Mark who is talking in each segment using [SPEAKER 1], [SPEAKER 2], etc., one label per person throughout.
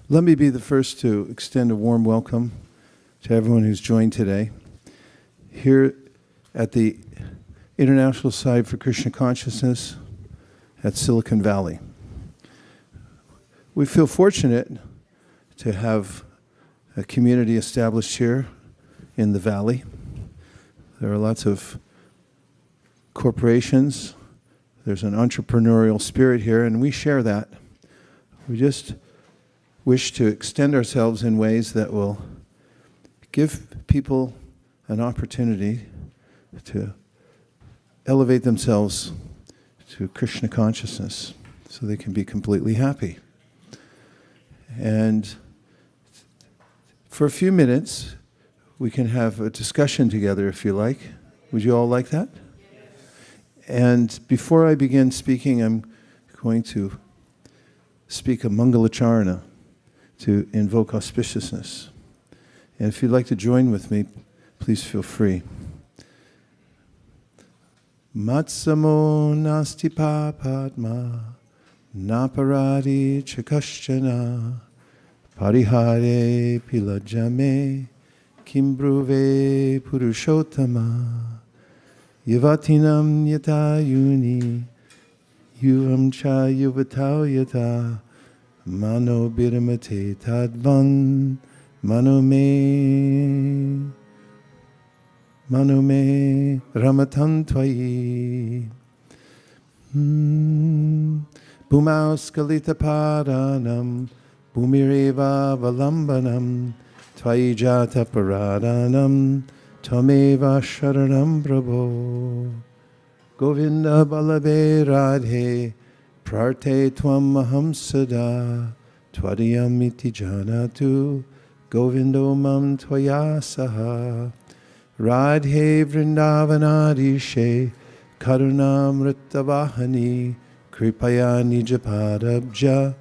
[SPEAKER 1] Let me be the first to extend a warm welcome to everyone who's joined today here at the International Society for Krishna Consciousness at Silicon Valley. We feel fortunate to have a community established here in the valley. There are lots of corporations. There's an entrepreneurial spirit here, and we share that. We just wish to extend ourselves in ways that will give people an opportunity to elevate themselves to Krishna consciousness so they can be completely happy. And for a few minutes, we can have a discussion together if you like. Would you all like that? And before I begin speaking, I'm going to speak a Mangalacharana to invoke auspiciousness. And if you'd like to join with me, please feel free. Matsamo nasti papatma naparadi chakaschana parihare pilajame kimbruve purushottama yavatinam yata yuni yuvam cha yuvatau yata mano biramate tadvan mano me ramatan tvayi bhumauskalita paranam bhumireva valambanam tvayi jata paradanam tameva sharanam prabho Govinda balave radhe prarte tvam aham sada twadiyam iti janatu govindo mam tvaya saha radhe vrindavanadishe karunamrita-vahani kripaya nijapadabja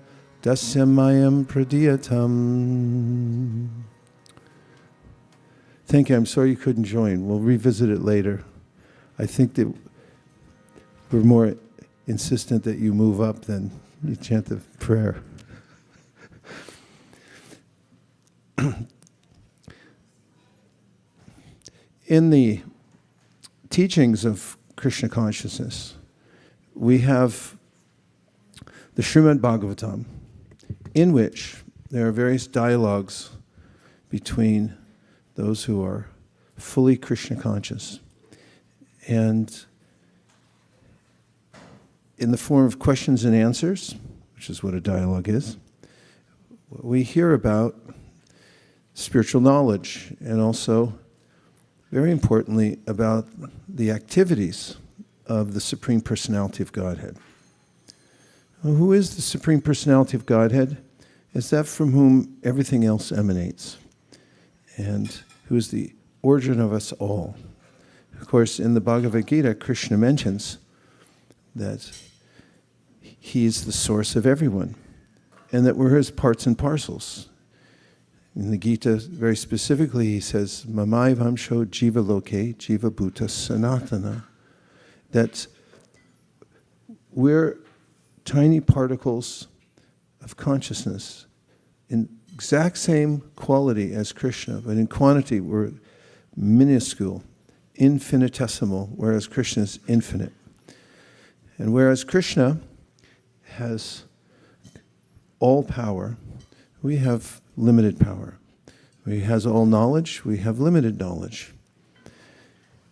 [SPEAKER 1] dasyamayam pradiyatam. Thank you. I'm sorry you couldn't join. We'll revisit it later. I think that we're more insistent that you move up than you chant the prayer. In the teachings of Krishna consciousness, we have the Śrīmad Bhāgavatam, in which there are various dialogues between those who are fully Krishna conscious, and in the form of questions and answers, which is what a dialogue is, we hear about spiritual knowledge and also, very importantly, about the activities of the Supreme Personality of Godhead. Well, who is the Supreme Personality of Godhead? It's that from whom everything else emanates, and who is the origin of us all. Of course, in the Bhagavad-gītā, Krishna mentions that he is the source of everyone, and that we're his parts and parcels. In the Gita, very specifically, he says, Mamai vamsho jiva loke, jiva bhuta sanatana, that we're tiny particles of consciousness in exact same quality as Krishna, but in quantity we're minuscule, infinitesimal, whereas Krishna is infinite. And whereas Krishna has all power, we have limited power. He has all knowledge, we have limited knowledge.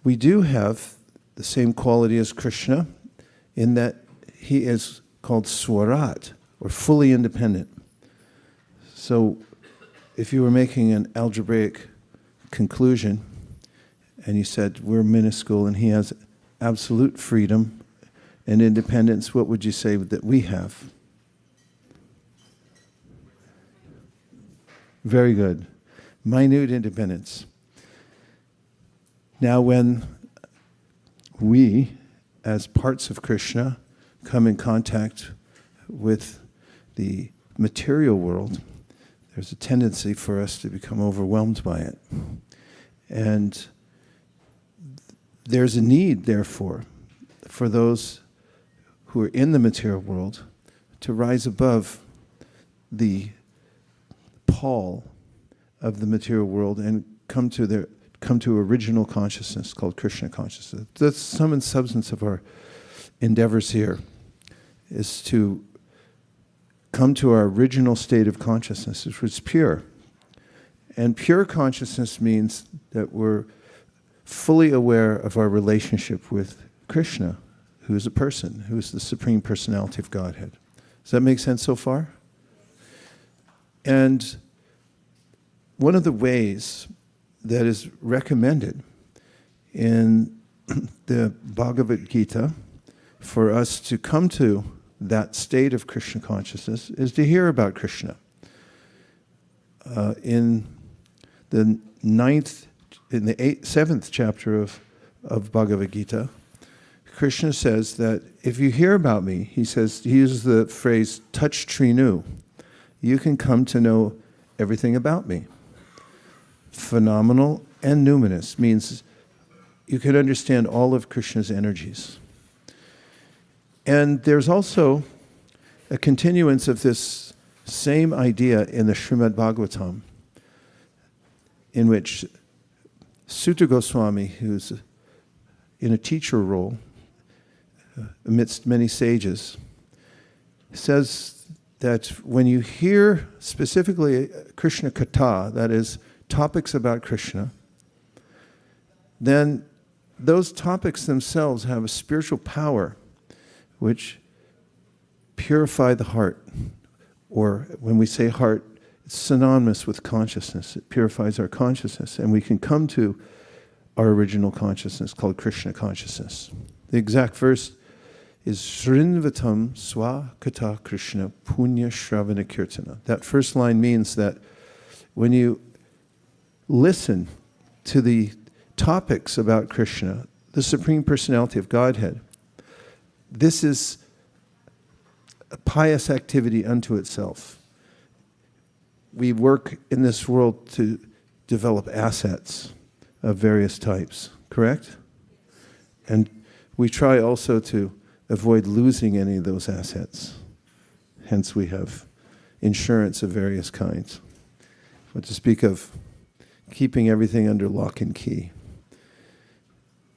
[SPEAKER 1] We do have the same quality as Krishna in that he is called swarat, or fully independent. So if you were making an algebraic conclusion and you said we're minuscule and he has absolute freedom and independence, what would you say that we have? Very good. Minute independence. Now when we, as parts of Krishna, come in contact with the material world, there's a tendency for us to become overwhelmed by it. And there's a need, therefore, for those who are in the material world to rise above the pall of the material world and come to original consciousness called Krishna consciousness. That's sum and substance of our endeavors here, is to come to our original state of consciousness, which was pure. And pure consciousness means that we're fully aware of our relationship with Krishna, who is a person, who is the Supreme Personality of Godhead. Does that make sense so far? And one of the ways that is recommended in the Bhagavad-gītā for us to come to that state of Krishna consciousness is to hear about Krishna. In the seventh chapter of Bhagavad-gītā, Krishna says that if you hear about me, he uses the phrase touch trinu, you can come to know everything about me. Phenomenal and numinous means you can understand all of Krishna's energies. And there's also a continuance of this same idea in the Śrīmad Bhāgavatam, in which Rūpa Gosvāmī, who's in a teacher role amidst many sages, says that when you hear specifically Krishna Katha, that is, topics about Krishna, then those topics themselves have a spiritual power which purify the heart. Or when we say heart, it's synonymous with consciousness. It purifies our consciousness, and we can come to our original consciousness called Krishna consciousness. The exact verse is Srinvatam Swa Kata Krishna Punya Shravana Kirtana. That first line means that when you listen to the topics about Krishna, the Supreme Personality of Godhead, this is a pious activity unto itself. We work in this world to develop assets of various types, correct? And we try also to avoid losing any of those assets. Hence we have insurance of various kinds. But to speak of keeping everything under lock and key.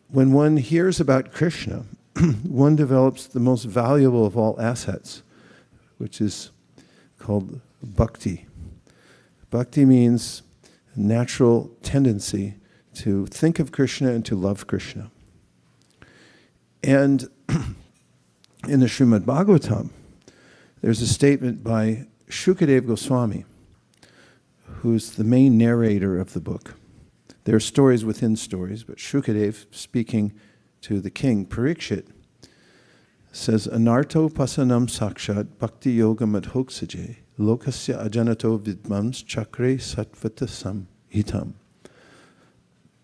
[SPEAKER 1] When one hears about Krishna, one develops the most valuable of all assets, which is called bhakti. Bhakti means a natural tendency to think of Krishna and to love Krishna. And in the Śrīmad Bhāgavatam, there's a statement by Śrīmad Gosvāmī, who's the main narrator of the book. There are stories within stories, but Śrīmad, speaking to the king, Parikshit, says, Anarto pasanam sakshat bhakti yoga madhoksaje lokasya ajanato vidmams chakre satvata samhitam.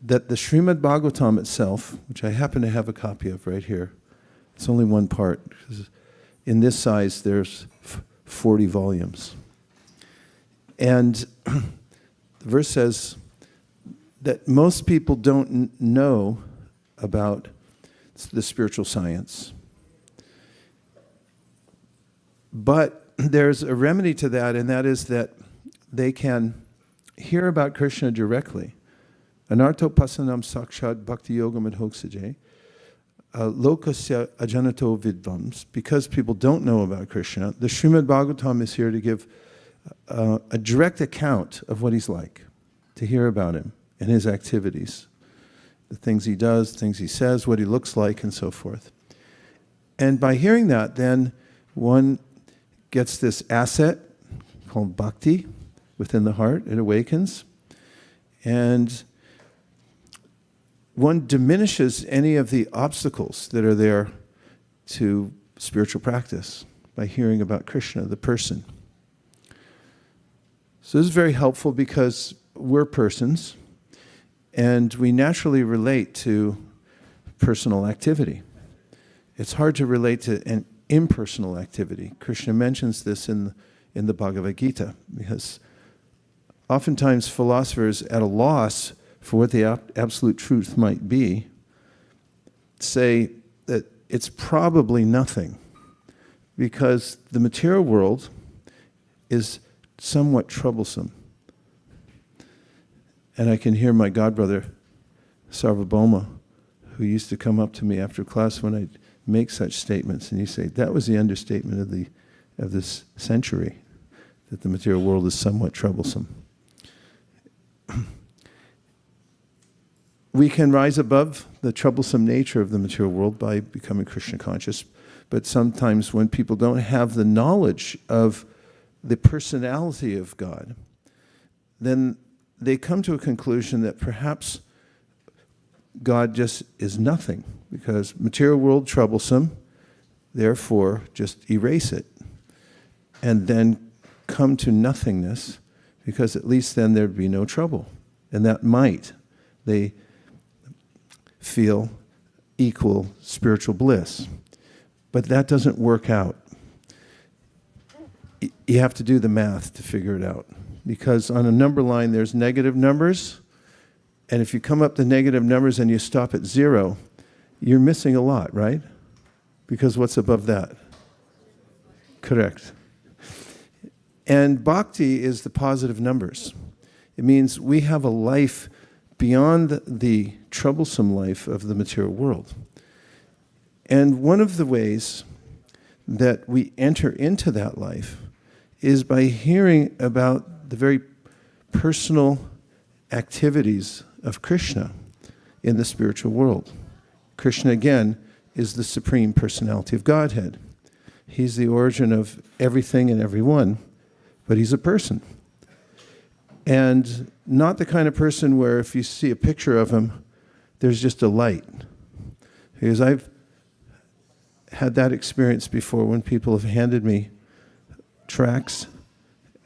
[SPEAKER 1] That the Śrīmad Bhāgavatam itself, which I happen to have a copy of right here, it's only one part. In this size, there's 40 volumes. And the verse says that most people don't know about the spiritual science. But there's a remedy to that, and that is that they can hear about Krishna directly. Anarto pasanam sakshat bhakti yoga madhoksaje lokasya ajanato vidvams. Because people don't know about Krishna, the Śrīmad Bhāgavatam is here to give a direct account of what he's like, to hear about him and his activities, the things he does, things he says, what he looks like, and so forth. And by hearing that, then one gets this asset called bhakti within the heart. It awakens. And one diminishes any of the obstacles that are there to spiritual practice by hearing about Krishna, the person. So this is very helpful because we're persons and we naturally relate to personal activity. It's hard to relate to an impersonal activity. Krishna mentions this in the Bhagavad-gītā, because oftentimes philosophers, at a loss for what the absolute truth might be, say that it's probably nothing, because the material world is somewhat troublesome. And I can hear my godbrother, Sarva-bhūtāni, who used to come up to me after class when I'd make such statements, and he'd say, that was the understatement of this century, that the material world is somewhat troublesome. We can rise above the troublesome nature of the material world by becoming Krishna conscious, but sometimes when people don't have the knowledge of the personality of God, then they come to a conclusion that perhaps God just is nothing, because material world troublesome, therefore just erase it, and then come to nothingness, because at least then there'd be no trouble. And that might, they feel, equal spiritual bliss. But that doesn't work out. You have to do the math to figure it out. Because on a number line, there's negative numbers, and if you come up to negative numbers and you stop at 0, you're missing a lot, right? Because what's above that? Correct. And bhakti is the positive numbers. It means we have a life beyond the troublesome life of the material world. And one of the ways that we enter into that life is by hearing about the very personal activities of Krishna in the spiritual world. Krishna, again, is the Supreme Personality of Godhead. He's the origin of everything and everyone, but he's a person. And not the kind of person where if you see a picture of him, there's just a light. Because I've had that experience before when people have handed me tracts,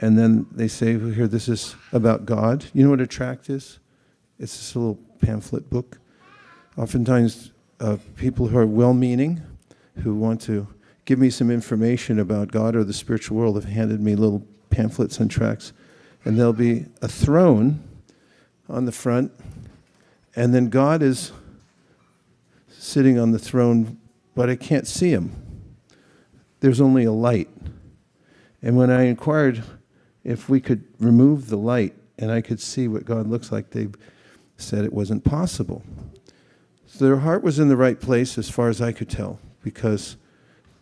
[SPEAKER 1] and then they say, well, here, this is about God. You know what a tract is? It's just a little pamphlet book. Oftentimes, people who are well-meaning, who want to give me some information about God or the spiritual world, have handed me little pamphlets and tracts. And there'll be a throne on the front, and then God is sitting on the throne, but I can't see him. There's only a light. And when I inquired if we could remove the light and I could see what God looks like, they said it wasn't possible. So their heart was in the right place as far as I could tell, because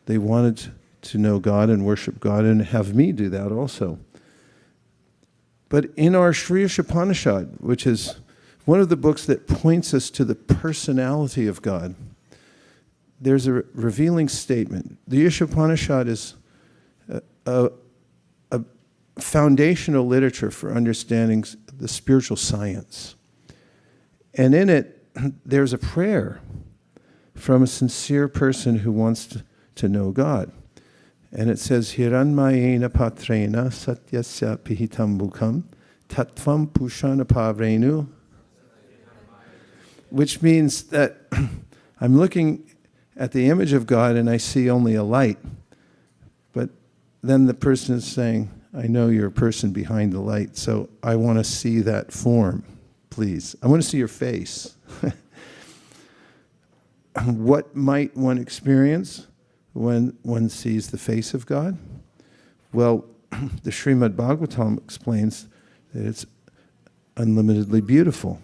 [SPEAKER 1] they wanted to know God and worship God and have me do that also. But in our Sri Upanishad, which is one of the books that points us to the personality of God, there's a revealing statement. The Upanishad is a foundational literature for understanding the spiritual science. And in it, there's a prayer from a sincere person who wants to know God. And it says, Hiranmayena patrena satyasya pihitam bukam tattvam pushana pavrenu, which means that I'm looking at the image of God and I see only a light. But then the person is saying, I know you're a person behind the light, so I want to see that form, please. I want to see your face. What might one experience when one sees the face of God? Well, the Śrīmad Bhāgavatam explains that it's unlimitedly beautiful.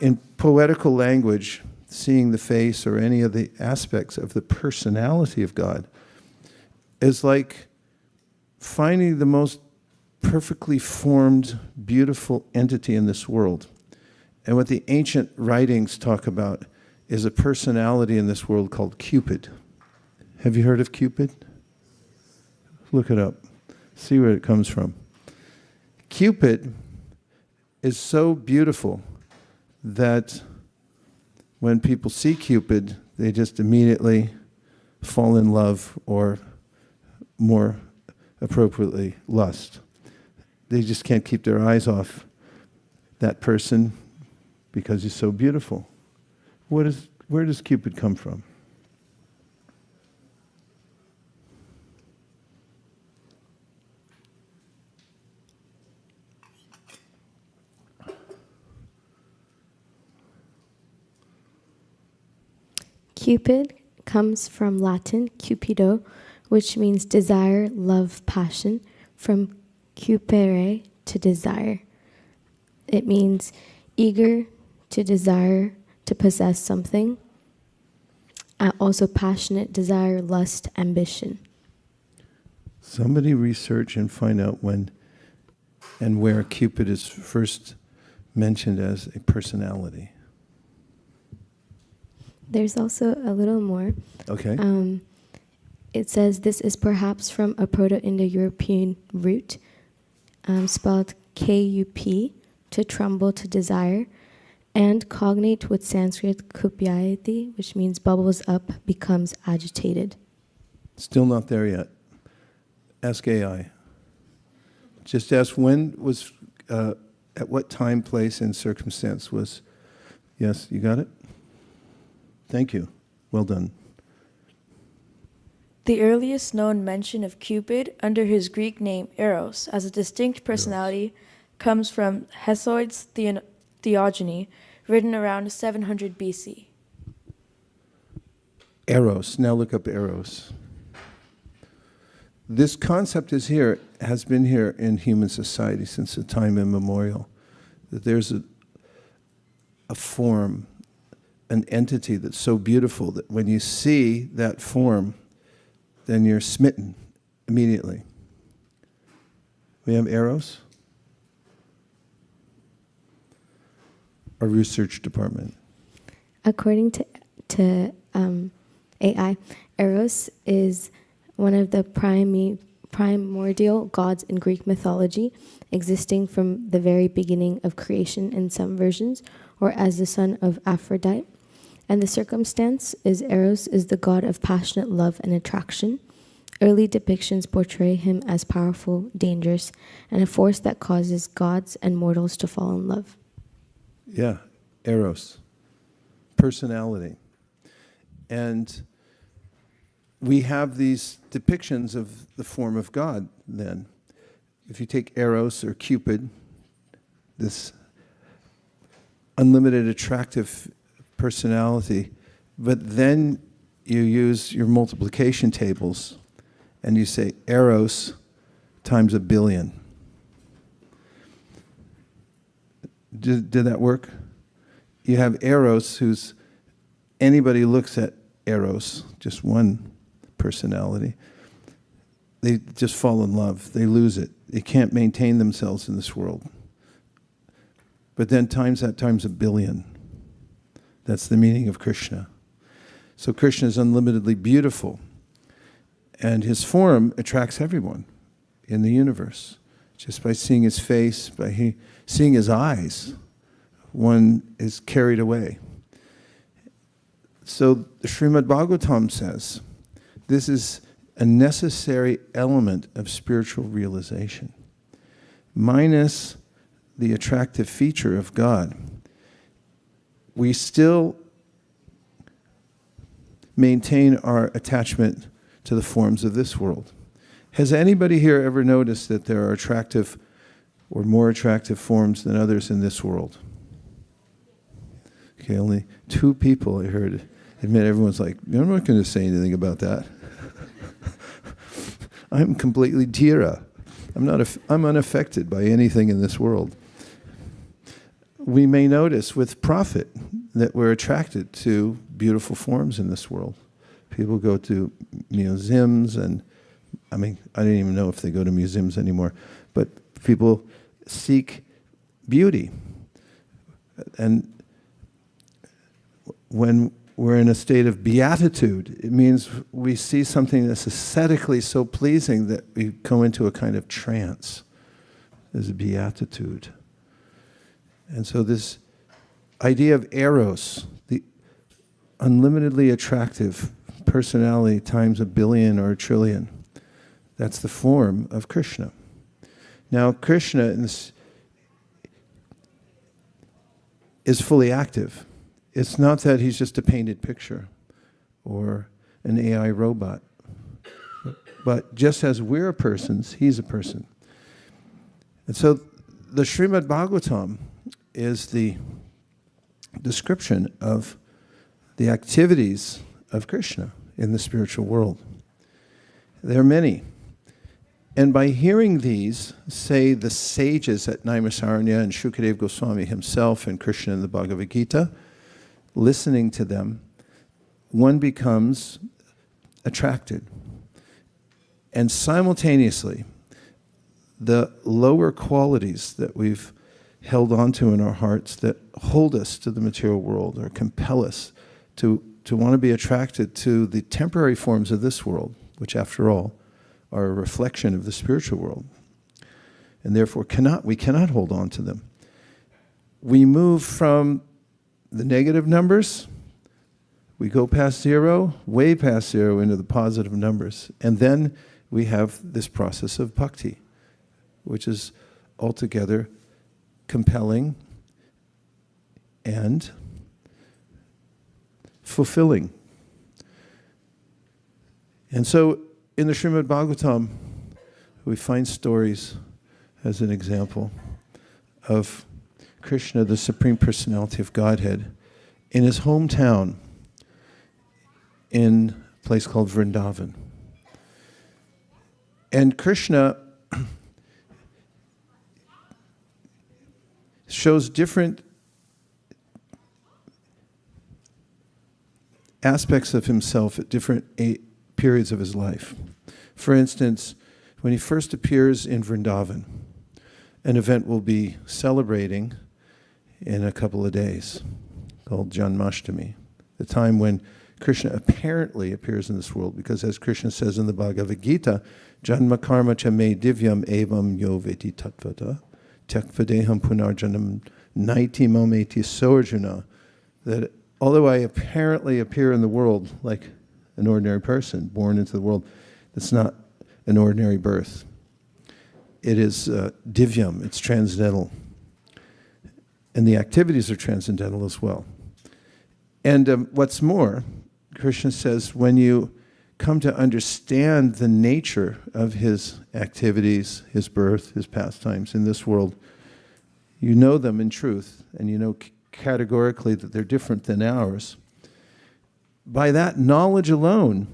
[SPEAKER 1] In poetical language, seeing the face or any of the aspects of the personality of God is like finding the most perfectly formed, beautiful entity in this world. And what the ancient writings talk about is a personality in this world called Cupid. Have you heard of Cupid? Look it up. See where it comes from. Cupid is so beautiful that when people see Cupid, they just immediately fall in love, or more appropriately, lust. They just can't keep their eyes off that person because he's so beautiful. Where does Cupid come from?
[SPEAKER 2] Cupid comes from Latin cupido, which means desire, love, passion, from cupere, to desire. It means eager, to desire, to possess something. Also passionate, desire, lust, ambition.
[SPEAKER 1] Somebody research and find out when and where Cupid is first mentioned as a personality.
[SPEAKER 2] There's also a little more.
[SPEAKER 1] Okay.
[SPEAKER 2] It says this is perhaps from a Proto-Indo-European root, spelled K-U-P, to tremble, to desire, and cognate with Sanskrit kupyayati, which means bubbles up, becomes agitated.
[SPEAKER 1] Still not there yet. Ask AI. Just ask when was, at what time, place, and circumstance was. Yes, you got it? Thank you. Well done.
[SPEAKER 3] The earliest known mention of Cupid under his Greek name Eros as a distinct personality comes from Hesiod's Theogony, written around 700 BC.
[SPEAKER 1] Eros. Now look up Eros. This concept is here, has been here in human society since the time immemorial. That there's a form, an entity that's so beautiful that when you see that form, then you're smitten immediately. We have Eros? Our research department.
[SPEAKER 2] According to AI, Eros is one of the primordial gods in Greek mythology, existing from the very beginning of creation in some versions, or as the son of Aphrodite. And the circumstance is Eros is the god of passionate love and attraction. Early depictions portray him as powerful, dangerous, and a force that causes gods and mortals to fall in love.
[SPEAKER 1] Yeah, Eros. Personality. And we have these depictions of the form of God then. If you take Eros or Cupid, this unlimited attractive personality, but then you use your multiplication tables and you say Eros times 1 billion. Did that work? You have Eros, who's, anybody looks at Eros, just one personality, they just fall in love. They lose it. They can't maintain themselves in this world. But then times that times 1 billion. That's the meaning of Krishna. So Krishna is unlimitedly beautiful. And his form attracts everyone in the universe. Just by seeing his face, by seeing his eyes, one is carried away. So the Śrīmad Bhāgavatam says, this is a necessary element of spiritual realization. Minus the attractive feature of God, we still maintain our attachment to the forms of this world. Has anybody here ever noticed that there are attractive or more attractive forms than others in this world? Okay, only 2 people I heard admit. Everyone's like, I'm not going to say anything about that. I'm completely dhira. I'm unaffected by anything in this world. We may notice with profit that we're attracted to beautiful forms in this world. People go to museums, and I don't even know if they go to museums anymore, but people seek beauty. And when we're in a state of beatitude, it means we see something that's aesthetically so pleasing that we go into a kind of trance. There's a beatitude. And so this idea of Eros, the unlimitedly attractive personality times 1 billion or 1 trillion, that's the form of Krishna. Now, Krishna is fully active. It's not that he's just a painted picture or an AI robot. But just as we're persons, he's a person. And so the Śrīmad Bhāgavatam is the description of the activities of Krishna in the spiritual world. There are many. And by hearing these, say the sages at Naimisaranya and Śrīmad Gosvāmī himself and Krishna in the Bhagavad-gītā, listening to them, one becomes attracted. And simultaneously, the lower qualities that we've held onto in our hearts that hold us to the material world or compel us to want to be attracted to the temporary forms of this world, which after all are a reflection of the spiritual world, and therefore we cannot hold on to them. We move from the negative numbers, we go past zero, way past zero, into the positive numbers. And then we have this process of bhakti, which is altogether compelling and fulfilling. And so in the Śrīmad Bhāgavatam, we find stories as an example of Krishna, the Supreme Personality of Godhead, in his hometown in a place called Vrindavan. And Krishna shows different aspects of himself at different periods of his life. For instance, when he first appears in Vrindavan, an event we'll be celebrating in a couple of days called Janmashtami, the time when Krishna apparently appears in this world, because as Krishna says in the Bhagavad-gītā, Janma karma cha me divyam evam yo veti tattvata tekvadeham punarjanam naiti mameti soarjuna, that although I apparently appear in the world like an ordinary person born into the world, it's not an ordinary birth. It is divyam, it's transcendental. And the activities are transcendental as well. And what's more, Krishna says, when you come to understand the nature of his activities, his birth, his pastimes in this world, you know them in truth, and you know categorically that they're different than ours. By that knowledge alone,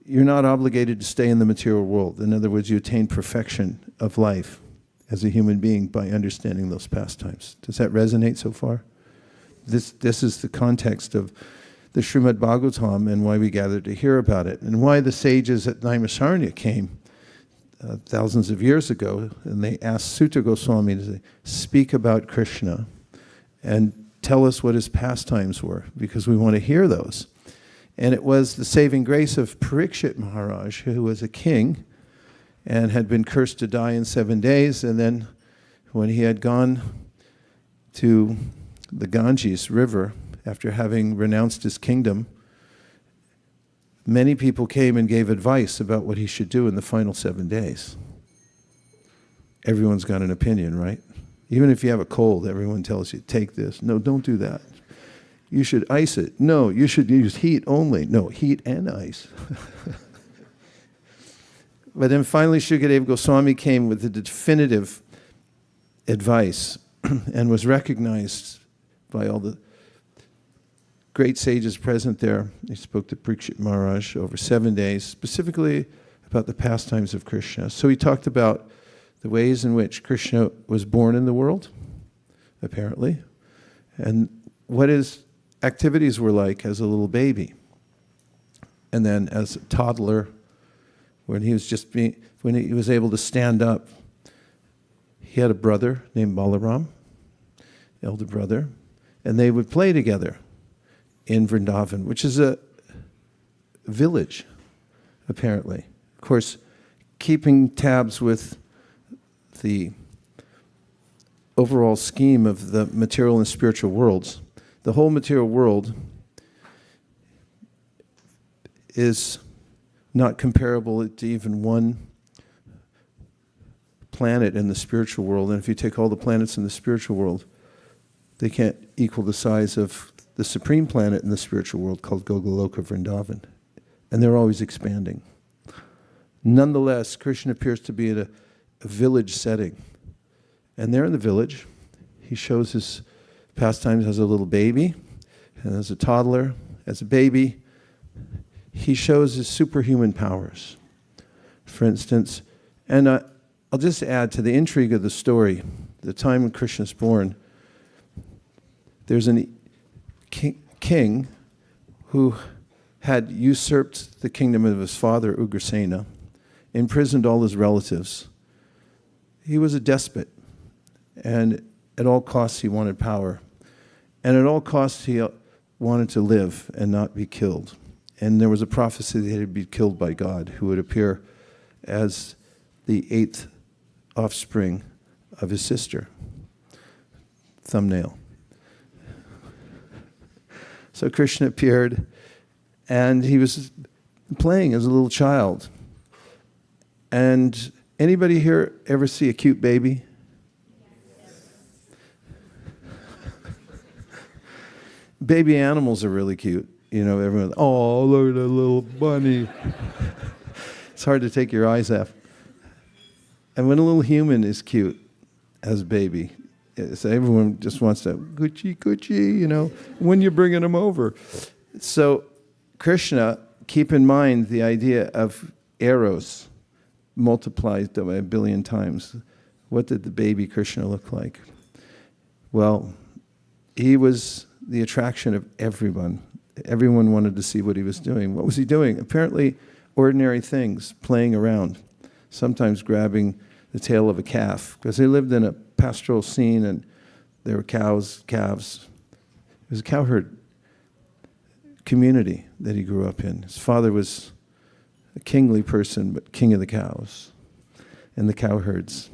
[SPEAKER 1] you're not obligated to stay in the material world. In other words, you attain perfection of life as a human being by understanding those pastimes. Does that resonate so far? This is the context of the Śrīmad Bhāgavatam and why we gathered to hear about it, and why the sages at Naimisaranya came thousands of years ago, and they asked Sutta Goswāmī to speak about Krishna and tell us what his pastimes were, because we want to hear those. And it was the saving grace of Parikshit Maharaj, who was a king and had been cursed to die in 7 days, and then when he had gone to the Ganges River, after having renounced his kingdom, many people came and gave advice about what he should do in the final 7 days. Everyone's got an opinion, right? Even if you have a cold, everyone tells you, take this. No, don't do that. You should ice it. No, you should use heat only. No, heat and ice. But then finally Śrīmad Gosvāmī came with the definitive advice and was recognized by all the great sages present there. He spoke to Parikshit Maharaj over 7 days, specifically about the pastimes of Krishna. So he talked about the ways in which Krishna was born in the world, apparently, and what his activities were like as a little baby. And then as a toddler, when he was able to stand up, he had a brother named Balaram, elder brother, and they would play together in Vrindavan, which is a village, apparently. Of course, keeping tabs with the overall scheme of the material and spiritual worlds. The whole material world is not comparable to even one planet in the spiritual world. And if you take all the planets in the spiritual world, they can't equal the size of the supreme planet in the spiritual world called Gogoloka Vrindavan. And they're always expanding. Nonetheless, Krishna appears to be in a village setting. And there in the village, he shows his pastimes as a little baby, and as a toddler, as a baby. He shows his superhuman powers. For instance, And I'll just add to the intrigue of the story, the time when Krishna is born, there's a king who had usurped the kingdom of his father, Ugrasena, imprisoned all his relatives. He was a despot, and at all costs he wanted power. And at all costs he wanted to live and not be killed. And there was a prophecy that he'd be killed by God, who would appear as the 8th offspring of his sister. Thumbnail. So Krishna appeared, and he was playing as a little child. And anybody here ever see a cute baby? Baby animals are really cute. You know, everyone, oh, look at that little bunny. It's hard to take your eyes off. And when a little human is cute as a baby, so everyone just wants to, Gucci, Gucci, you know, when you're bringing them over. So Krishna, keep in mind the idea of eros multiplied by 1 billion times. What did the baby Krishna look like? Well, he was the attraction of everyone. Everyone wanted to see what he was doing. What was he doing? Apparently ordinary things, playing around, sometimes grabbing the tail of a calf, because they lived in a pastoral scene and there were cows, calves. It was a cowherd community that he grew up in. His father was a kingly person, but king of the cows and the cowherds.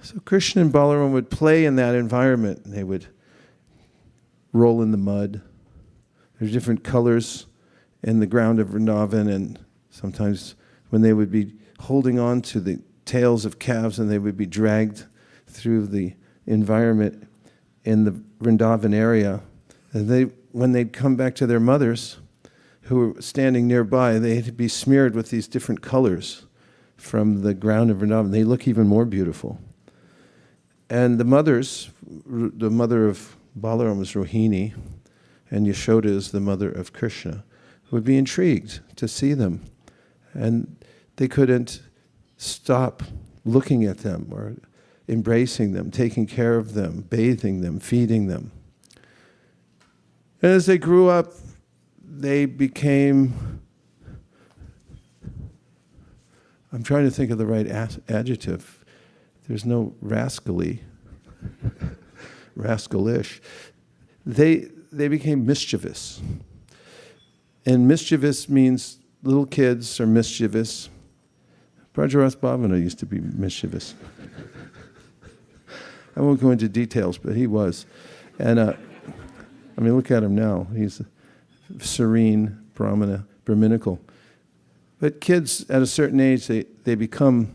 [SPEAKER 1] So Krishna and Balaram would play in that environment, and they would roll in the mud. There's different colors in the ground of Vrindavan, and sometimes when they would be holding on to the tails of calves and they would be dragged through the environment in the Vrindavan area, and when they'd come back to their mothers who were standing nearby, they'd be smeared with these different colors from the ground of Vrindavan. They look even more beautiful. And the mother of Balaram was Rohini, and Yashoda is the mother of Krishna, would be intrigued to see them. And they couldn't stop looking at them or embracing them, taking care of them, bathing them, feeding them. And as they grew up, they became, I'm trying to think of the right adjective. There's no rascally, rascalish. They became mischievous. And mischievous means little kids are mischievous. Brajarath Bhavana used to be mischievous. I won't go into details, but he was. And I mean, look at him now. He's serene, Brahminical. But kids at a certain age, they become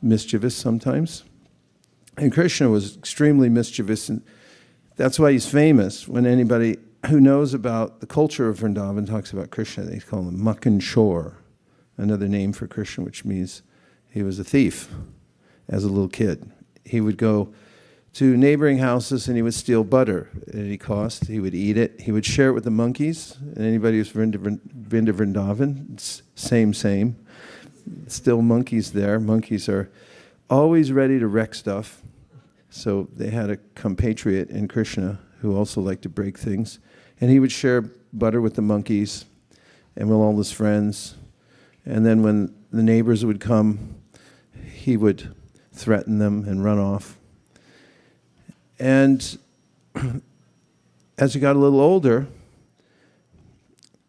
[SPEAKER 1] mischievous sometimes. And Krishna was extremely mischievous, and that's why he's famous. When anybody who knows about the culture of Vrindavan talks about Krishna, they call him Makan Chor, another name for Krishna, which means he was a thief as a little kid. He would go to neighboring houses and he would steal butter at any cost. He would eat it. He would share it with the monkeys. And anybody who's been to Vrindavan, it's same. Still monkeys there. Monkeys are always ready to wreck stuff. So they had a compatriot in Krishna who also liked to break things. And he would share butter with the monkeys and with all his friends. And then when the neighbors would come, he would threaten them and run off. And as he got a little older,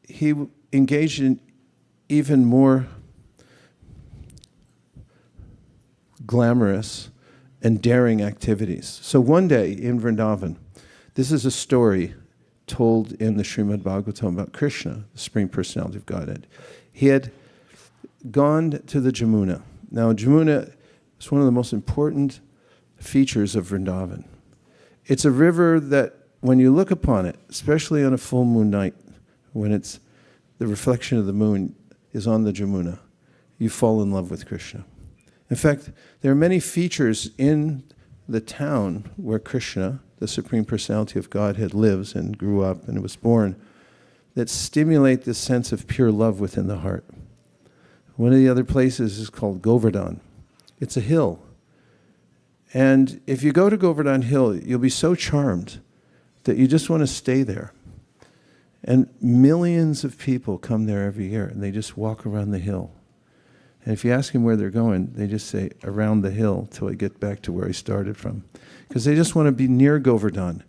[SPEAKER 1] he engaged in even more glamorous and daring activities. So one day in Vrindavan, this is a story told in the Śrīmad Bhāgavatam about Krishna, the Supreme Personality of Godhead. He had gone to the Jamuna. Now, Jamuna is one of the most important features of Vrindavan. It's a river that, when you look upon it, especially on a full moon night, when it's the reflection of the moon is on the Jamuna, you fall in love with Krishna. In fact, there are many features in the town where Krishna, the Supreme Personality of Godhead, lives and grew up and was born, that stimulate this sense of pure love within the heart. One of the other places is called Govardhan. It's a hill. And if you go to Govardhan Hill, you'll be so charmed that you just want to stay there. And millions of people come there every year, and they just walk around the hill. And if you ask them where they're going, they just say, around the hill till I get back to where I started from. Because they just want to be near Govardhan.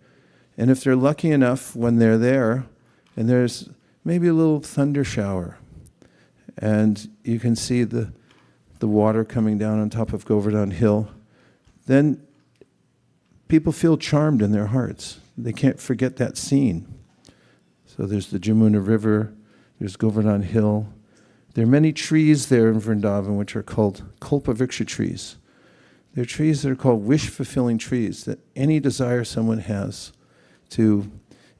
[SPEAKER 1] And if they're lucky enough when they're there, and there's maybe a little thunder shower, and you can see the water coming down on top of Govardhan Hill, then people feel charmed in their hearts. They can't forget that scene. So there's the Jamuna River, there's Govardhan Hill. There are many trees there in Vrindavan which are called Kalpavriksha trees. They're trees that are called wish-fulfilling trees, that any desire someone has to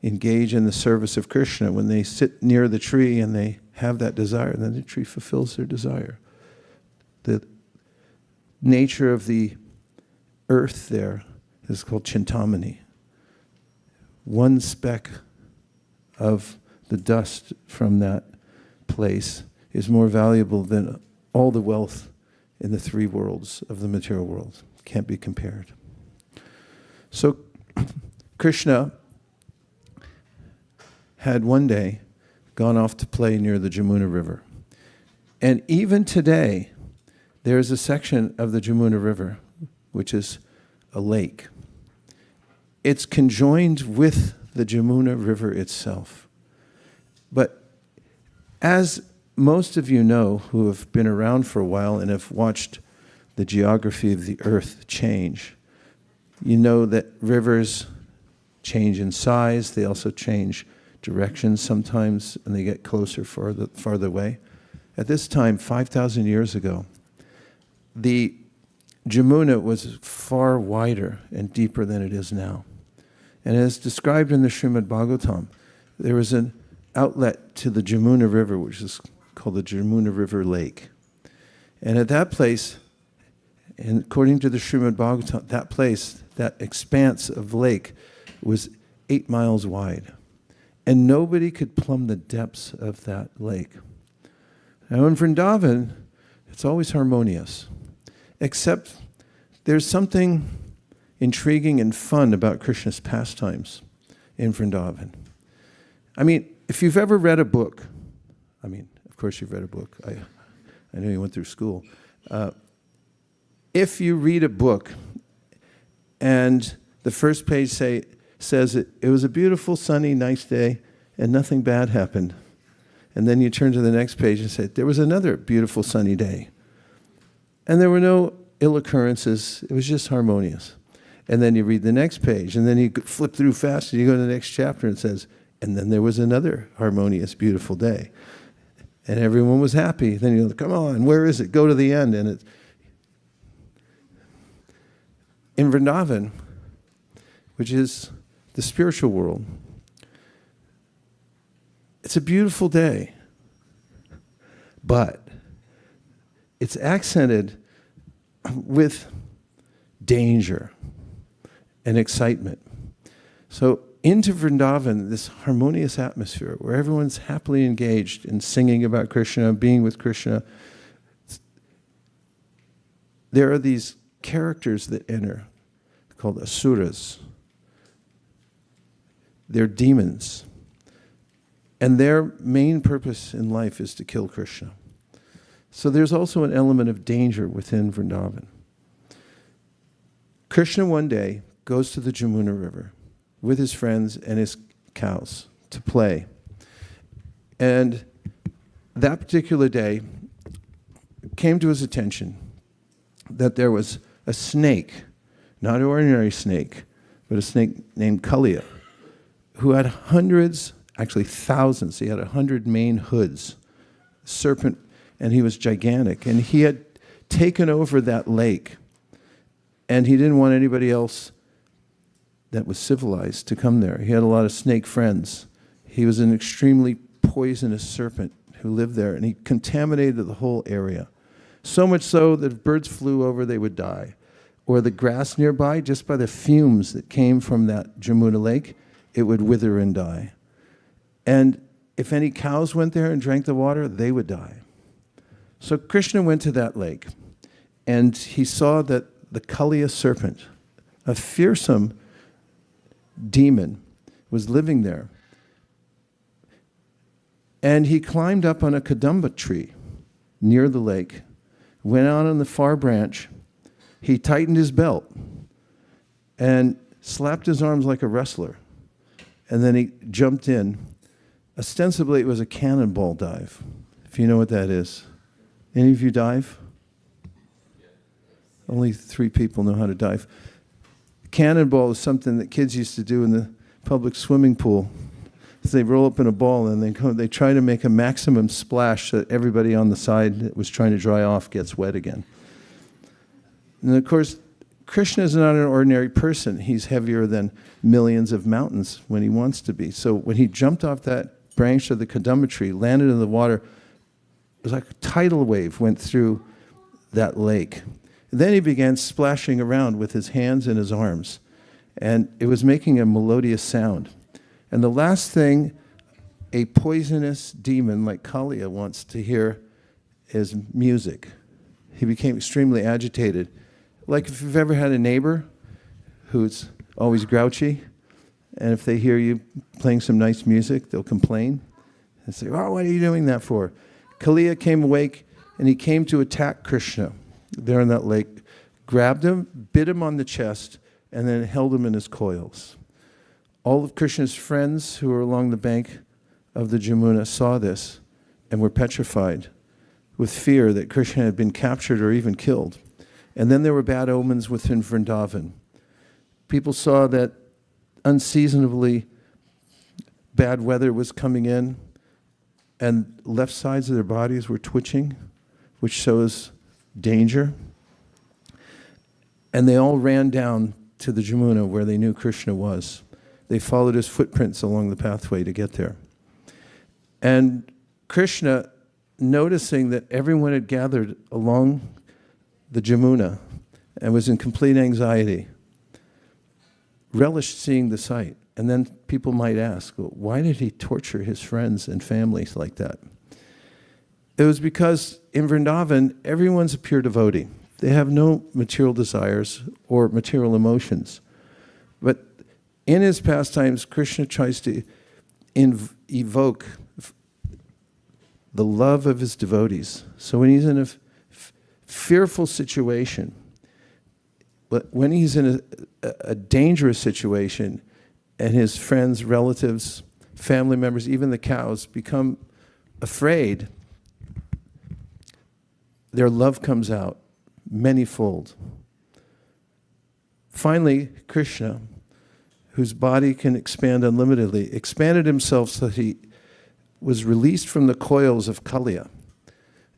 [SPEAKER 1] engage in the service of Krishna, when they sit near the tree and they have that desire, then the tree fulfills their desire. The nature of the earth there is called Chintamani. One speck of the dust from that place is more valuable than all the wealth in the three worlds of the material world. Can't be compared. So Krishna had one day gone off to play near the Jamuna River. And even today, there is a section of the Jamuna River which is a lake. It's conjoined with the Jamuna River itself. But as most of you know who have been around for a while and have watched the geography of the earth change, you know that rivers change in size. They also change direction sometimes, and they get closer, farther away. At this time, 5,000 years ago, the Jamuna was far wider and deeper than it is now. And as described in the Śrīmad Bhāgavatam, there was an outlet to the Jamuna River, which is called the Jamuna River Lake. And at that place, and according to the Śrīmad Bhāgavatam, that place, that expanse of lake, was 8 miles wide. And nobody could plumb the depths of that lake. Now in Vrindavan, it's always harmonious, except there's something intriguing and fun about Krishna's pastimes in Vrindavan. I mean, if you've ever read a book, of course you've read a book. I know you went through school. If you read a book and the first page says it was a beautiful, sunny, nice day and nothing bad happened, and then you turn to the next page and say, there was another beautiful, sunny day, and there were no ill occurrences, it was just harmonious. And then you read the next page, and then you flip through fast, and you go to the next chapter, and it says, and then there was another harmonious, beautiful day. And everyone was happy. Then you go, come on, where is it? Go to the end. And it's in Vrindavan, which is the spiritual world, it's a beautiful day, but it's accented with danger and excitement. So into Vrindavan, this harmonious atmosphere where everyone's happily engaged in singing about Krishna, being with Krishna, there are these characters that enter called asuras. They're demons. And their main purpose in life is to kill Krishna. So there's also an element of danger within Vrindavan. Krishna one day goes to the Jamuna River with his friends and his cows to play. And that particular day came to his attention that there was a snake, not an ordinary snake, but a snake named Kaliya, who had hundreds, actually thousands, he had 100 main hoods, serpent, and he was gigantic. And he had taken over that lake, and he didn't want anybody else that was civilized to come there. He had a lot of snake friends. He was an extremely poisonous serpent who lived there, and he contaminated the whole area. So much so that if birds flew over, they would die. Or the grass nearby, just by the fumes that came from that Jamuna lake, it would wither and die. And if any cows went there and drank the water, they would die. So Krishna went to that lake, And he saw that the Kaliya serpent, a fearsome demon, was living there. And he climbed up on a kadamba tree near the lake, went out on the far branch, he tightened his belt, and slapped his arms like a wrestler. And then he jumped in. Ostensibly, it was a cannonball dive, if you know what that is. Any of you dive? Only 3 people know how to dive. Cannonball is something that kids used to do in the public swimming pool. They roll up in a ball and they try to make a maximum splash so that everybody on the side that was trying to dry off gets wet again. And of course, Krishna is not an ordinary person. He's heavier than millions of mountains when he wants to be. So when he jumped off that branch of the kadamba tree, landed in the water, it was like a tidal wave went through that lake. And then he began splashing around with his hands and his arms. And it was making a melodious sound. And the last thing a poisonous demon like Kalia wants to hear is music. He became extremely agitated. Like if you've ever had a neighbor who's always grouchy, and if they hear you playing some nice music, they'll complain and say, "Oh, what are you doing that for?" Kaliya came awake, and he came to attack Krishna there in that lake, grabbed him, bit him on the chest, and then held him in his coils. All of Krishna's friends who were along the bank of the Jamuna saw this and were petrified with fear that Krishna had been captured or even killed. And then there were bad omens within Vrindavan. People saw that unseasonably bad weather was coming in, and left sides of their bodies were twitching, which shows danger. And they all ran down to the Jamuna where they knew Krishna was. They followed his footprints along the pathway to get there. And Krishna, noticing that everyone had gathered along the Jamuna and was in complete anxiety, relished seeing the sight. And then people might ask, well, why did he torture his friends and families like that? It was because in Vrindavan, everyone's a pure devotee. They have no material desires or material emotions. But in his pastimes, Krishna tries to evoke the love of his devotees. So when he's in a fearful situation, but when he's in a dangerous situation, and his friends, relatives, family members, even the cows, become afraid, their love comes out manyfold. Finally, Krishna, whose body can expand unlimitedly, expanded himself so that he was released from the coils of Kaliya.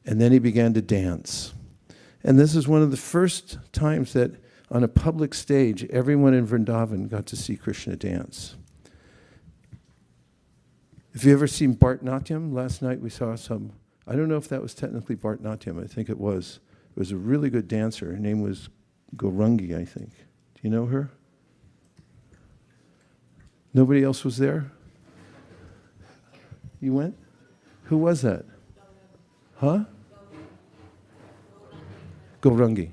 [SPEAKER 1] And then he began to dance. And this is one of the first times that on a public stage, everyone in Vrindavan got to see Krishna dance. Have you ever seen Bharatanatyam? Last night we saw some, I don't know if that was technically Bharatanatyam, I think it was. It was a really good dancer. Her name was Gaurangi, I think. Do you know her? Nobody else was there? You went? Who was that? Huh? Gaurangi.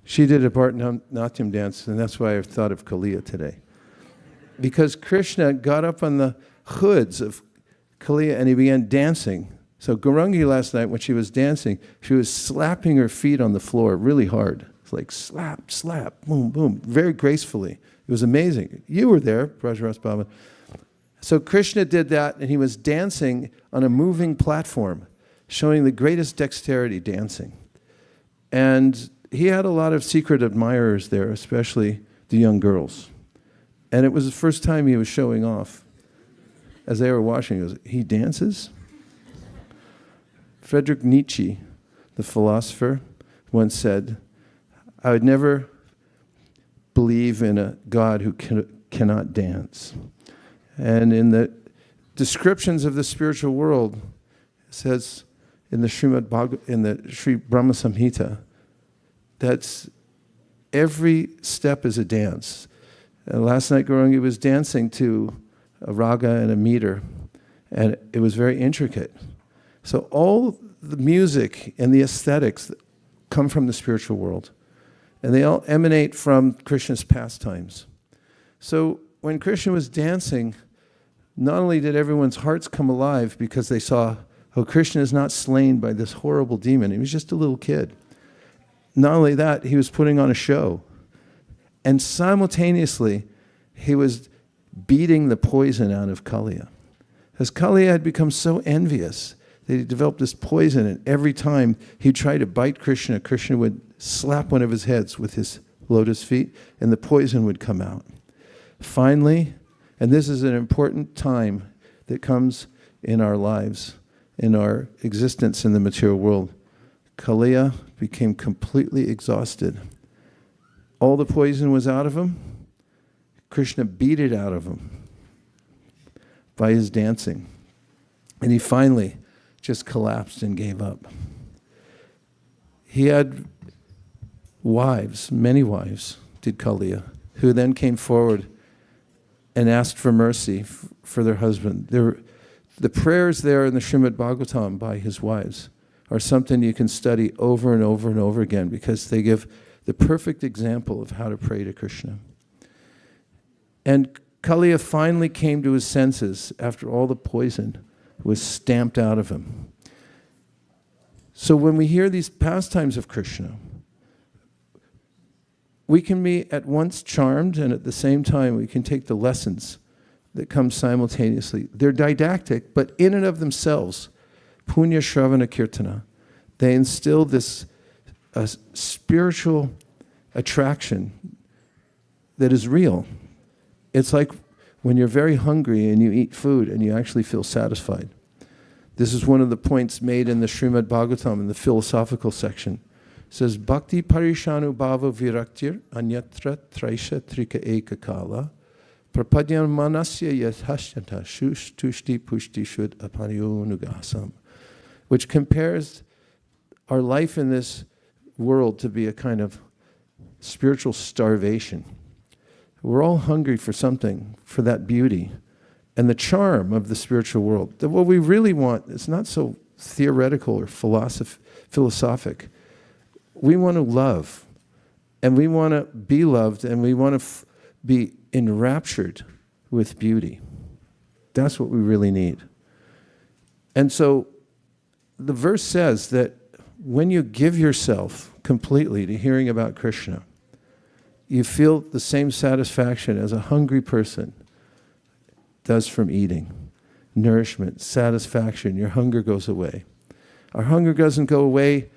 [SPEAKER 1] She did a Bharatanatyam dance, and that's why I thought of Kaliya today. Because Krishna got up on the hoods of Kaliya and he began dancing. So Gaurangi last night, when she was dancing, she was slapping her feet on the floor really hard. It's like slap, slap, boom, boom, very gracefully. It was amazing. You were there, Brajaras Baba. So Krishna did that, and he was dancing on a moving platform, showing the greatest dexterity dancing. And he had a lot of secret admirers there, especially the young girls. And it was the first time he was showing off. As they were watching, he goes, he dances? Friedrich Nietzsche, the philosopher, once said, I would never believe in a God who cannot dance. And in the descriptions of the spiritual world, it says in the Śrīmad Bhāgavatam, in the Sri Brahma Samhita, that's every step is a dance. And last night Gaurangi was dancing to a raga and a meter, and it was very intricate. So all the music and the aesthetics come from the spiritual world. And they all emanate from Krishna's pastimes. So when Krishna was dancing, not only did everyone's hearts come alive because they saw, oh, Krishna is not slain by this horrible demon. He was just a little kid. Not only that, he was putting on a show. And simultaneously, he was beating the poison out of Kaliya. Because Kaliya had become so envious that he developed this poison, and every time he'd try to bite Krishna, Krishna would slap one of his heads with his lotus feet, and the poison would come out. Finally, and this is an important time that comes in our lives, in our existence in the material world, Kaliya became completely exhausted. All the poison was out of him. Krishna beat it out of him by his dancing. And he finally just collapsed and gave up. He had wives, many wives, did Kaliya, who then came forward and asked for mercy for their husband. The prayers there in the Śrīmad Bhāgavatam by his wives are something you can study over and over and over again because they give the perfect example of how to pray to Krishna. And Kaliya finally came to his senses after all the poison was stamped out of him. So when we hear these pastimes of Krishna, we can be at once charmed, and at the same time we can take the lessons that come simultaneously. They're didactic, but in and of themselves, punya shravana kirtana, they instill this spiritual attraction that is real. It's like when you're very hungry and you eat food and you actually feel satisfied. This is one of the points made in the Śrīmad Bhāgavatam in the philosophical section. It says, Bhakti parishanu bhava viraktir anyatra traisha trika eka kala prapadyan manasya yathashyata shush tushti pushti shud apaniyonugasam, which compares our life in this world to be a kind of spiritual starvation. We're all hungry for something, for that beauty and the charm of the spiritual world. That what we really want is not so theoretical or philosophic. We want to love, and we want to be loved, and we want to be enraptured with beauty. That's what we really need. And so the verse says that when you give yourself completely to hearing about Krishna, you feel the same satisfaction as a hungry person does from eating. Nourishment, satisfaction, your hunger goes away. Our hunger doesn't go away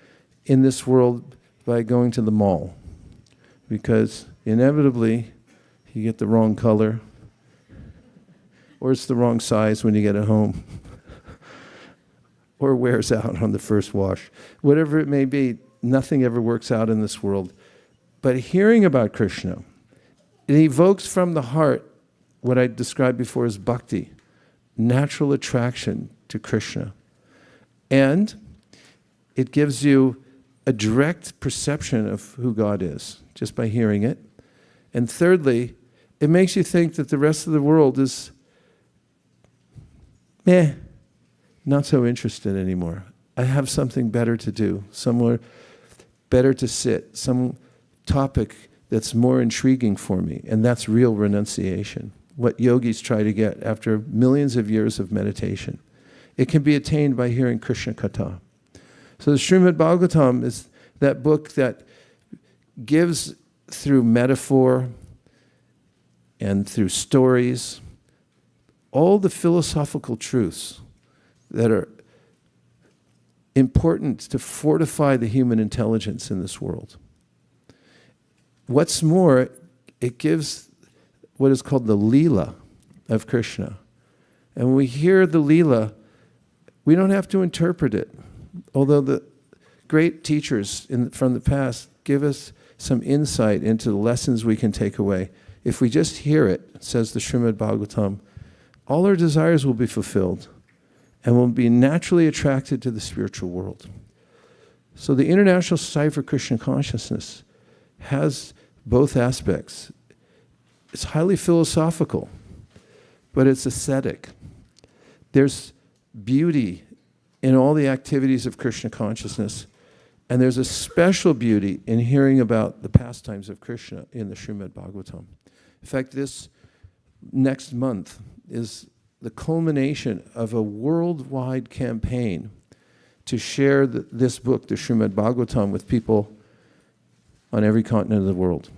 [SPEAKER 1] in this world by going to the mall, because inevitably you get the wrong color, or it's the wrong size when you get it home, or wears out on the first wash. Whatever it may be, nothing ever works out in this world. But hearing about Krishna, it evokes from the heart what I described before as bhakti, natural attraction to Krishna. And it gives you a direct perception of who God is, just by hearing it. And thirdly, it makes you think that the rest of the world is, not so interested anymore. I have something better to do, somewhere better to sit, some topic that's more intriguing for me, and that's real renunciation, what yogis try to get after millions of years of meditation. It can be attained by hearing Krishna Katha. So the Śrīmad Bhāgavatam is that book that gives through metaphor and through stories all the philosophical truths that are important to fortify the human intelligence in this world. What's more, it gives what is called the Leela of Krishna. And when we hear the Leela, we don't have to interpret it. Although the great teachers from the past give us some insight into the lessons we can take away. If we just hear it, says the Śrīmad Bhāgavatam, all our desires will be fulfilled and we'll be naturally attracted to the spiritual world. So the International Society for Krishna Consciousness has both aspects. It's highly philosophical, but it's ascetic. There's beauty in all the activities of Krishna consciousness, And there's a special beauty in hearing about the pastimes of Krishna in the Śrīmad Bhāgavatam. In fact, this next month is the culmination of a worldwide campaign to share this book, the Śrīmad Bhāgavatam, with people on every continent of the world,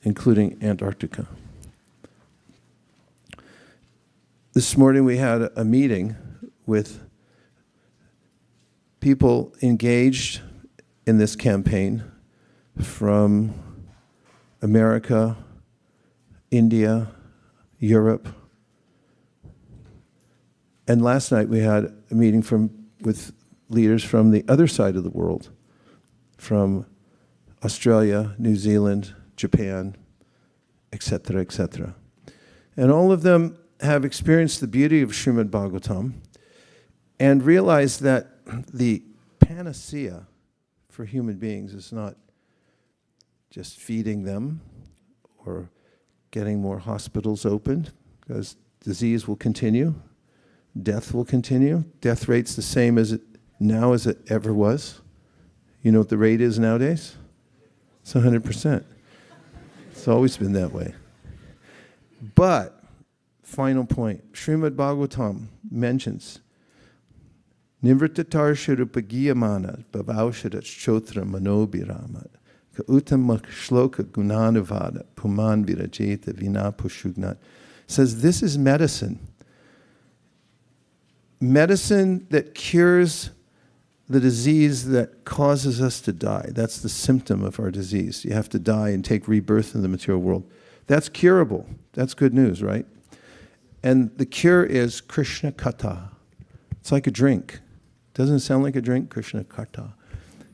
[SPEAKER 1] including Antarctica. This morning we had a meeting with people engaged in this campaign from America, India, Europe. And last night we had a meeting with leaders from the other side of the world, from Australia, New Zealand, Japan, etc., etc. And all of them have experienced the beauty of Śrīmad Bhāgavatam and realized that the panacea for human beings is not just feeding them or getting more hospitals opened, because disease will continue, death will continue. Death rate's the same as it now as it ever was. You know what the rate is nowadays? It's 100%. It's always been that way. But, final point, Śrīmad Bhāgavatam mentions Nivrittatar Rūpa Gosvāmī Bhavaushara Chotra Manobhirama Ka Uttama Shloka Gunanavada Puman Virajeta Vina Pushugnat. Says this is medicine. Medicine that cures the disease that causes us to die. That's the symptom of our disease. You have to die and take rebirth in the material world. That's curable. That's good news, right? And the cure is Krishna Katha. It's like a drink. Doesn't it sound like a drink? Krishna Katha.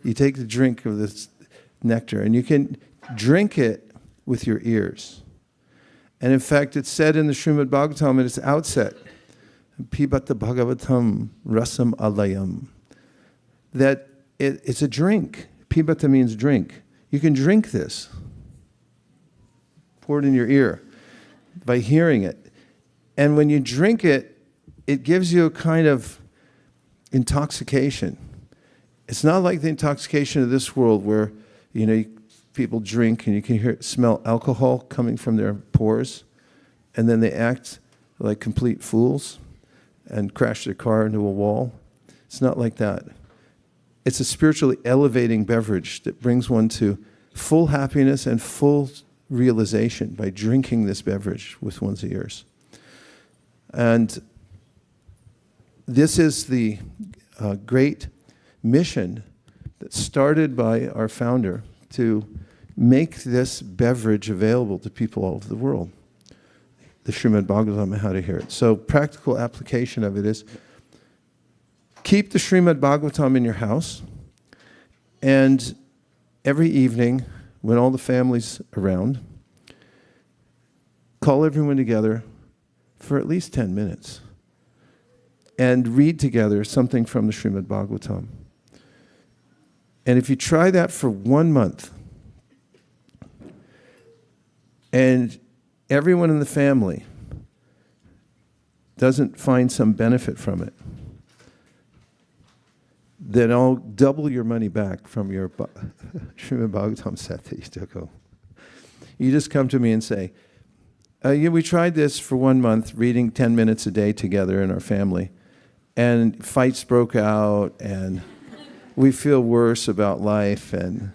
[SPEAKER 1] You take the drink of this nectar and you can drink it with your ears. And in fact, it's said in the Śrīmad Bhāgavatam at its outset, Pibata Bhagavatam rasam alayam, that it's a drink. Pibata means drink. You can drink this. Pour it in your ear by hearing it. And when you drink it, it gives you a kind of intoxication. It's not like the intoxication of this world where, people drink and you can smell alcohol coming from their pores, and then they act like complete fools and crash their car into a wall. It's not like that. It's a spiritually elevating beverage that brings one to full happiness and full realization by drinking this beverage with one's ears. And this is the great mission that's started by our founder to make this beverage available to people all over the world. The Śrīmad Bhāgavatam and how to hear it. So practical application of it is keep the Śrīmad Bhāgavatam in your house, and every evening when all the family's around, call everyone together for at least 10 minutes and read together something from the Śrīmad Bhāgavatam. And if you try that for 1 month, and everyone in the family doesn't find some benefit from it, then I'll double your money back from your Śrīmad Bhāgavatam set that you took home. You just come to me and say, we tried this for 1 month, reading 10 minutes a day together in our family, and fights broke out, and we feel worse about life, and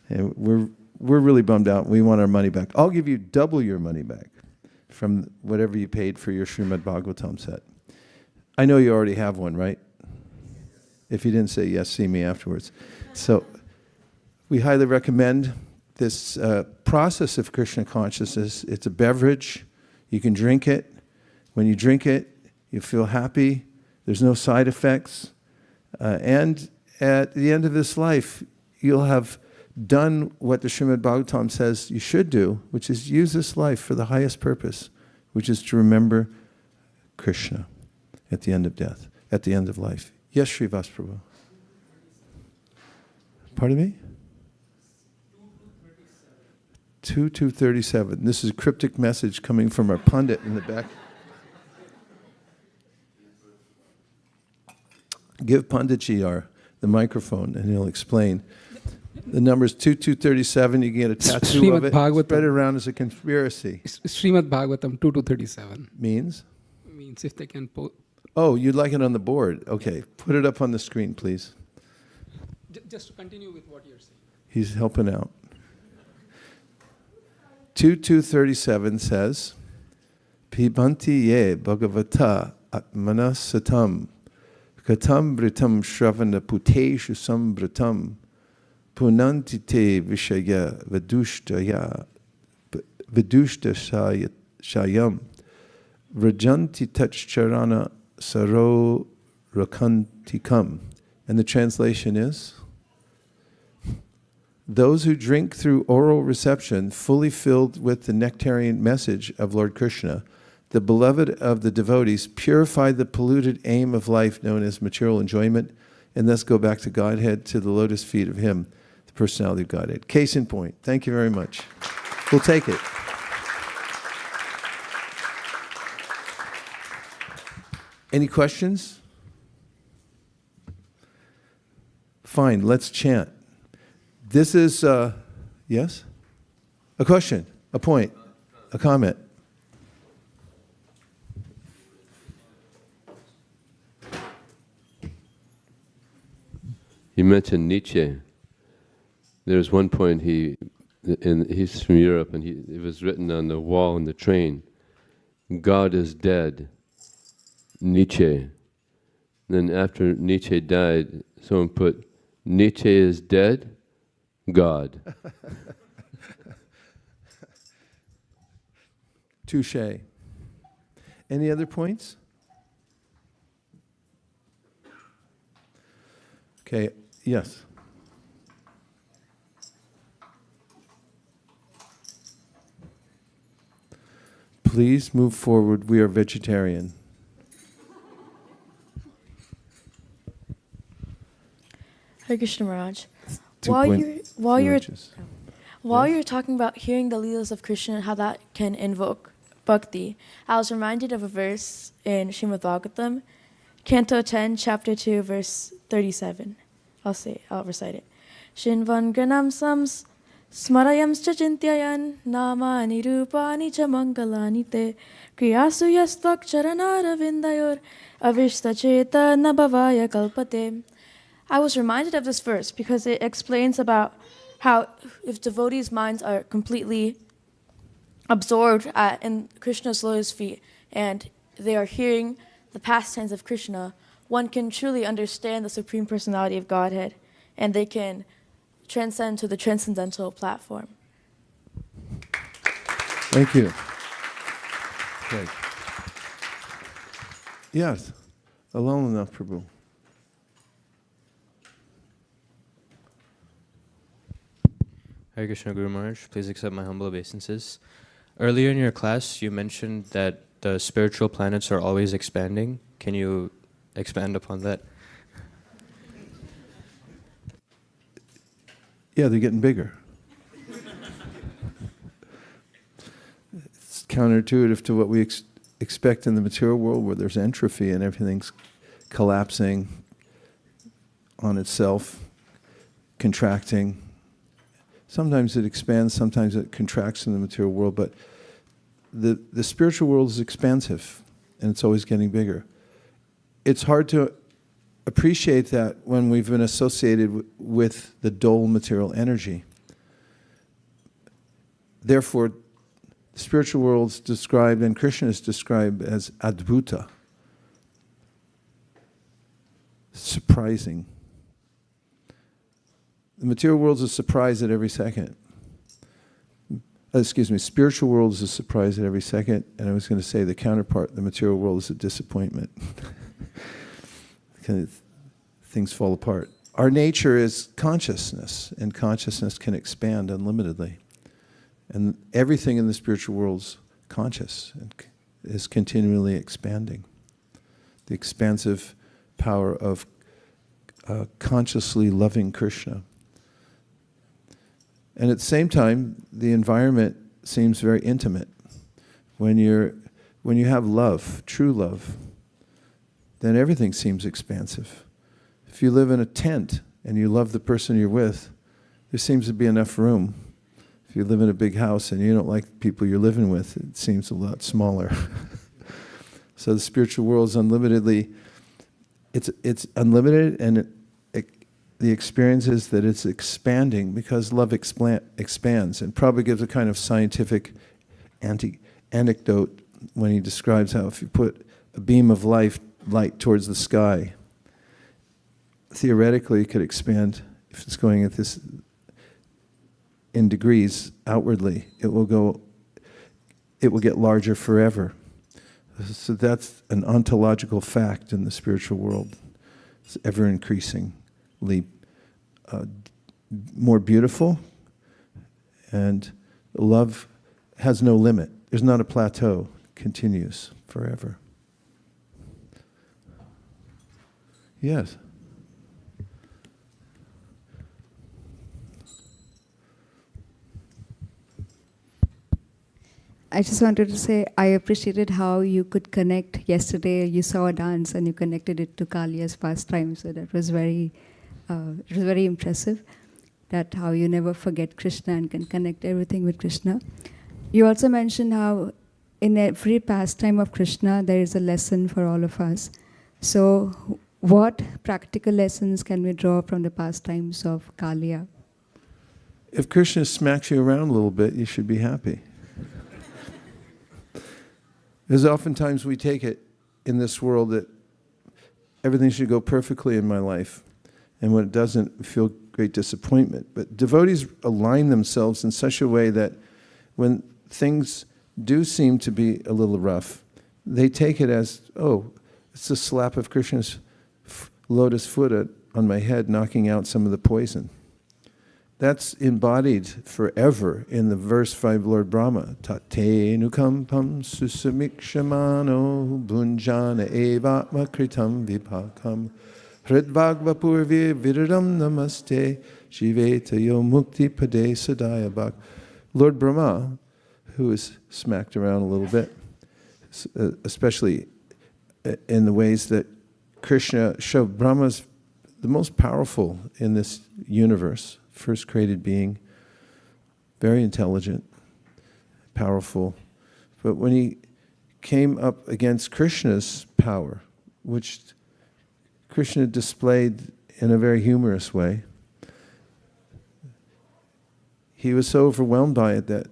[SPEAKER 1] we're really bummed out. We want our money back. I'll give you double your money back from whatever you paid for your Śrīmad Bhāgavatam set. I know you already have one, right? If you didn't say yes, see me afterwards. So we highly recommend this process of Krishna consciousness. It's a beverage. You can drink it. When you drink it, you feel happy. There's no side effects. And at the end of this life, you'll have done what the Śrīmad Bhāgavatam says you should do, which is use this life for the highest purpose, which is to remember Krishna at the end of death, at the end of life. Yes, Srivas Prabhu. Pardon me? 2237. This is a cryptic message coming from our pundit in the back. Give Panditji the microphone and he'll explain. The number's 2237. You can get a tattoo
[SPEAKER 4] Śrīmad
[SPEAKER 1] of it.
[SPEAKER 4] Bhāgavatam.
[SPEAKER 1] Spread it around as a conspiracy.
[SPEAKER 4] Śrīmad Bhāgavatam 2237.
[SPEAKER 1] Means?
[SPEAKER 4] Means if they can
[SPEAKER 1] Oh, you'd like it on the board. Okay. Put it up on the screen, please.
[SPEAKER 4] just to continue with what you're saying.
[SPEAKER 1] He's helping out. 2237 says, Pibanti ye bhagavata atmana satam katam britam shravana puteshu sambritam punanti te vishaya vidushta shayam vrajanti tachcharana saro rakantikam. And the translation is, those who drink through oral reception, fully filled with the nectarian message of Lord Krishna, the beloved of the devotees, purify the polluted aim of life known as material enjoyment, and thus go back to Godhead, to the lotus feet of Him, the personality of Godhead. Case in point. Thank you very much. We'll take it. Any questions? Fine, let's chant. This is, yes? A question, a point, a comment.
[SPEAKER 5] You mentioned Nietzsche. There's one point he's from Europe, and it was written on the wall in the train, God is dead, Nietzsche. Then after Nietzsche died, someone put, Nietzsche is dead, God.
[SPEAKER 1] Touché. Any other points? Okay, yes. Please move forward. We are vegetarian.
[SPEAKER 3] Hare Krishna Maharaj.
[SPEAKER 1] Two
[SPEAKER 3] While
[SPEAKER 1] inches.
[SPEAKER 3] you're talking about hearing the leelas of Krishna and how that can invoke bhakti, I was reminded of a verse in Śrīmad Bhāgavatam, Canto 10, Chapter 2, verse 37. I'll recite it. Shinvan granam sams smarayams cha chintyayan namani rūpāni cha mangalani te kriyasu yastvak charanara vindayor avishta cheta nabhavaya kalpate. I was reminded of this verse because it explains about how if devotees' minds are completely absorbed in Krishna's lotus feet and they are hearing the pastimes of Krishna, one can truly understand the Supreme Personality of Godhead and they can transcend to the transcendental platform.
[SPEAKER 1] Thank you. Great. Yes. Alone enough, Prabhu.
[SPEAKER 6] Hare Krishna Guru Maharaj, please accept my humble obeisances. Earlier in your class, you mentioned that the spiritual planets are always expanding. Can you expand upon that?
[SPEAKER 1] Yeah, they're getting bigger. It's counterintuitive to what we expect in the material world, where there's entropy and everything's collapsing on itself, contracting. Sometimes it expands, sometimes it contracts in the material world, but the spiritual world is expansive, and it's always getting bigger. It's hard to appreciate that when we've been associated with the dull material energy. Therefore, the spiritual world is described, and Krishna is described as adbhuta, surprising. The material world is a surprise at every second. Spiritual world is a surprise at every second, and I was going to say the counterpart, the material world, is a disappointment. Things fall apart. Our nature is consciousness, and consciousness can expand unlimitedly. And everything in the spiritual world is conscious and is continually expanding. The expansive power of consciously loving Krishna. And at the same time, the environment seems very intimate. When you have love, true love, then everything seems expansive. If you live in a tent and you love the person you're with, there seems to be enough room. If you live in a big house and you don't like the people you're living with, it seems a lot smaller. So the spiritual world is unlimitedly, it's unlimited, and the experience is that it's expanding because love expands, and Prabhupada gives a kind of scientific anecdote when he describes how if you put a beam of light towards the sky, theoretically it could expand. If it's going at this in degrees outwardly, it will get larger forever. So that's an ontological fact in the spiritual world. It's ever increasingly more beautiful, and love has no limit. There's not a plateau. It continues forever. Yes.
[SPEAKER 7] I just wanted to say I appreciated how you could connect. Yesterday you saw a dance and you connected it to Kaliya's pastime, so that was very impressive. That how you never forget Krishna and can connect everything with Krishna. You also mentioned how in every pastime of Krishna there is a lesson for all of us. So what practical lessons can we draw from the pastimes of Kāliya?
[SPEAKER 1] If Krishna smacks you around a little bit, you should be happy. Because oftentimes we take it in this world that everything should go perfectly in my life, and when it doesn't, we feel great disappointment. But devotees align themselves in such a way that when things do seem to be a little rough, they take it as, oh, it's a slap of Krishna's lotus foot on my head, knocking out some of the poison. That's embodied forever in the verse 5 Lord Brahma. Tate nukampam susamikshamano bunjana evatma kritam vipakam hridvagvapurvi viradam namaste shivetayo mukti pade sadaya. Lord Brahma, who is smacked around a little bit, especially in the ways that Krishna showed, Brahma's the most powerful in this universe. First created being, very intelligent, powerful. But when he came up against Krishna's power, which Krishna displayed in a very humorous way, he was so overwhelmed by it that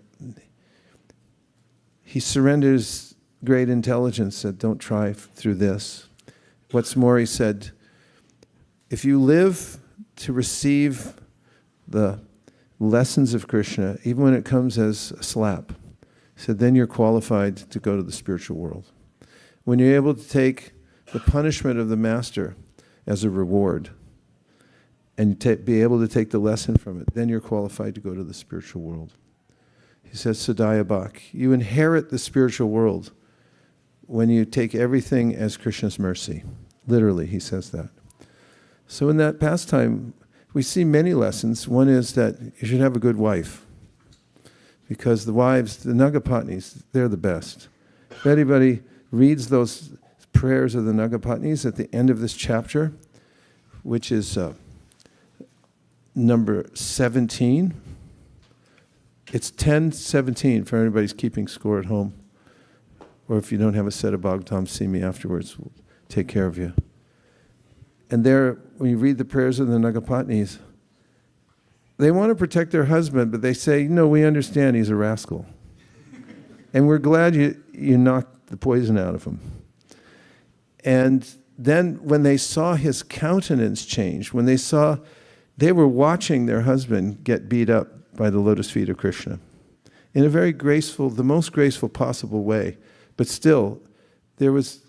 [SPEAKER 1] he surrendered his great intelligence, said, don't try through this. What's more, he said, if you live to receive the lessons of Krishna, even when it comes as a slap, he said, then you're qualified to go to the spiritual world. When you're able to take the punishment of the master as a reward and be able to take the lesson from it, then you're qualified to go to the spiritual world. He says, Sadaya Bhak, you inherit the spiritual world when you take everything as Krishna's mercy. Literally, he says that. So in that pastime, we see many lessons. One is that you should have a good wife, because the wives, the Nagapatnis, they're the best. If anybody reads those prayers of the Nagapatnis at the end of this chapter, which is number 17, it's 10:17 for anybody's keeping score at home. Or if you don't have a set of Bhagavatam, see me afterwards. We'll take care of you. And there, when you read the prayers of the Nagapatnis, they want to protect their husband, but they say, no, we understand he's a rascal. And we're glad you knocked the poison out of him. And then when they saw his countenance change, when they were watching their husband get beat up by the lotus feet of Krishna in a very graceful, the most graceful possible way. But still, there was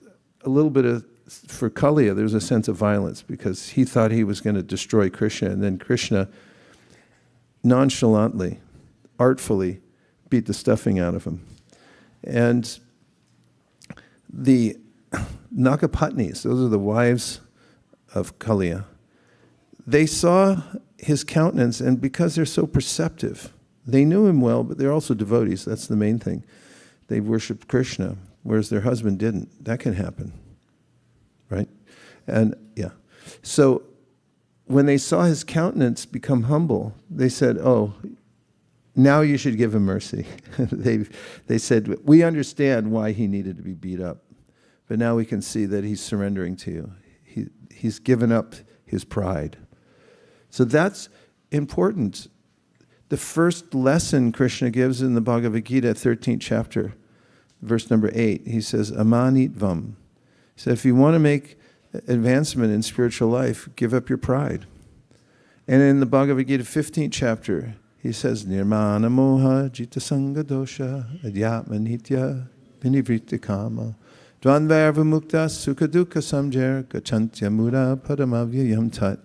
[SPEAKER 1] a little bit of, for Kaliya, there was a sense of violence because he thought he was going to destroy Krishna, and then Krishna nonchalantly, artfully beat the stuffing out of him. And the Nagapatnis, those are the wives of Kaliya, they saw his countenance, and because they're so perceptive, they knew him well, but they're also devotees. That's the main thing. They worshiped Krishna, whereas their husband didn't. That can happen, right? And yeah. So when they saw his countenance become humble, they said, oh, now you should give him mercy. They said, we understand why he needed to be beat up, but now we can see that he's surrendering to you. He's given up his pride. So that's important. The first lesson Krishna gives in the Bhagavad-gītā, 13th chapter, verse number 8, he says, amanitvam. He said, if you want to make advancement in spiritual life, give up your pride. And in the Bhagavad-gītā, 15th chapter, he says, nirmana moha jita sanga dosha adhyatma nitya vinivritta kama dvandva-mohena sukha dukkha samjaya gacchantya mura padamavyayam tat.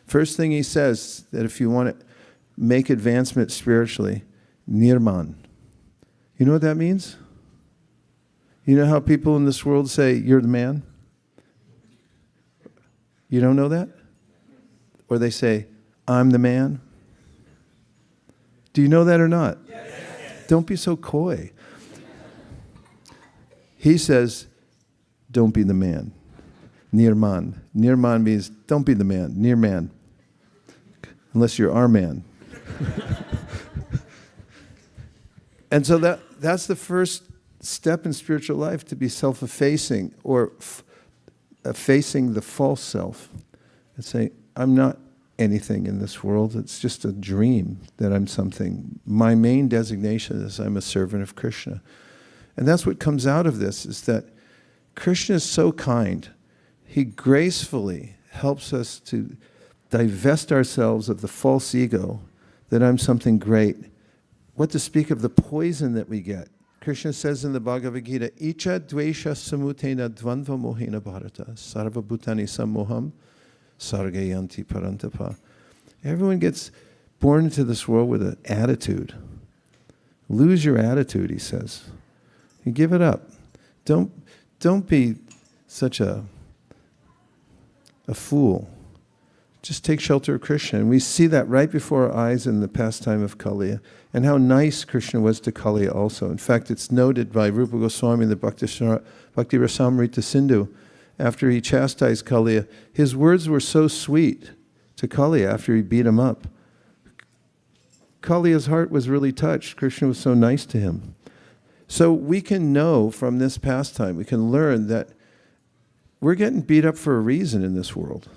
[SPEAKER 1] First thing he says, that if you want to make advancement spiritually, nirman. You know what that means? You know how people in this world say, you're the man? You don't know that? Or they say, I'm the man? Do you know that or not? Yes. Don't be so coy. He says, don't be the man. Nirman. Nirman means don't be the man. Near man. Unless you're our man. And so that's the first step in spiritual life, to be self-effacing, or facing the false self and say, I'm not anything in this world. It's just a dream that I'm something. My main designation is I'm a servant of Krishna. And that's what comes out of this, is that Krishna is so kind. He gracefully helps us to divest ourselves of the false ego that I'm something great. What to speak of the poison that we get. Krishna says in the Bhagavad-gītā, Icchā-dveṣa-samutthena dvandva-mohena bhārata, sarva-bhūtāni saṁmohaṁ, sarge, yānti, parantapa. Everyone gets born into this world with an attitude. Lose your attitude, he says. You give it up. Don't be such a fool. Just take shelter of Krishna. And we see that right before our eyes in the pastime of Kaliya, and how nice Krishna was to Kaliya also. In fact, it's noted by Rūpa Gosvāmī in the Bhakti-rasāmṛta-sindhu, after he chastised Kaliya, his words were so sweet to Kaliya after he beat him up. Kaliya's heart was really touched. Krishna was so nice to him. So we can know from this pastime, we can learn that we're getting beat up for a reason in this world.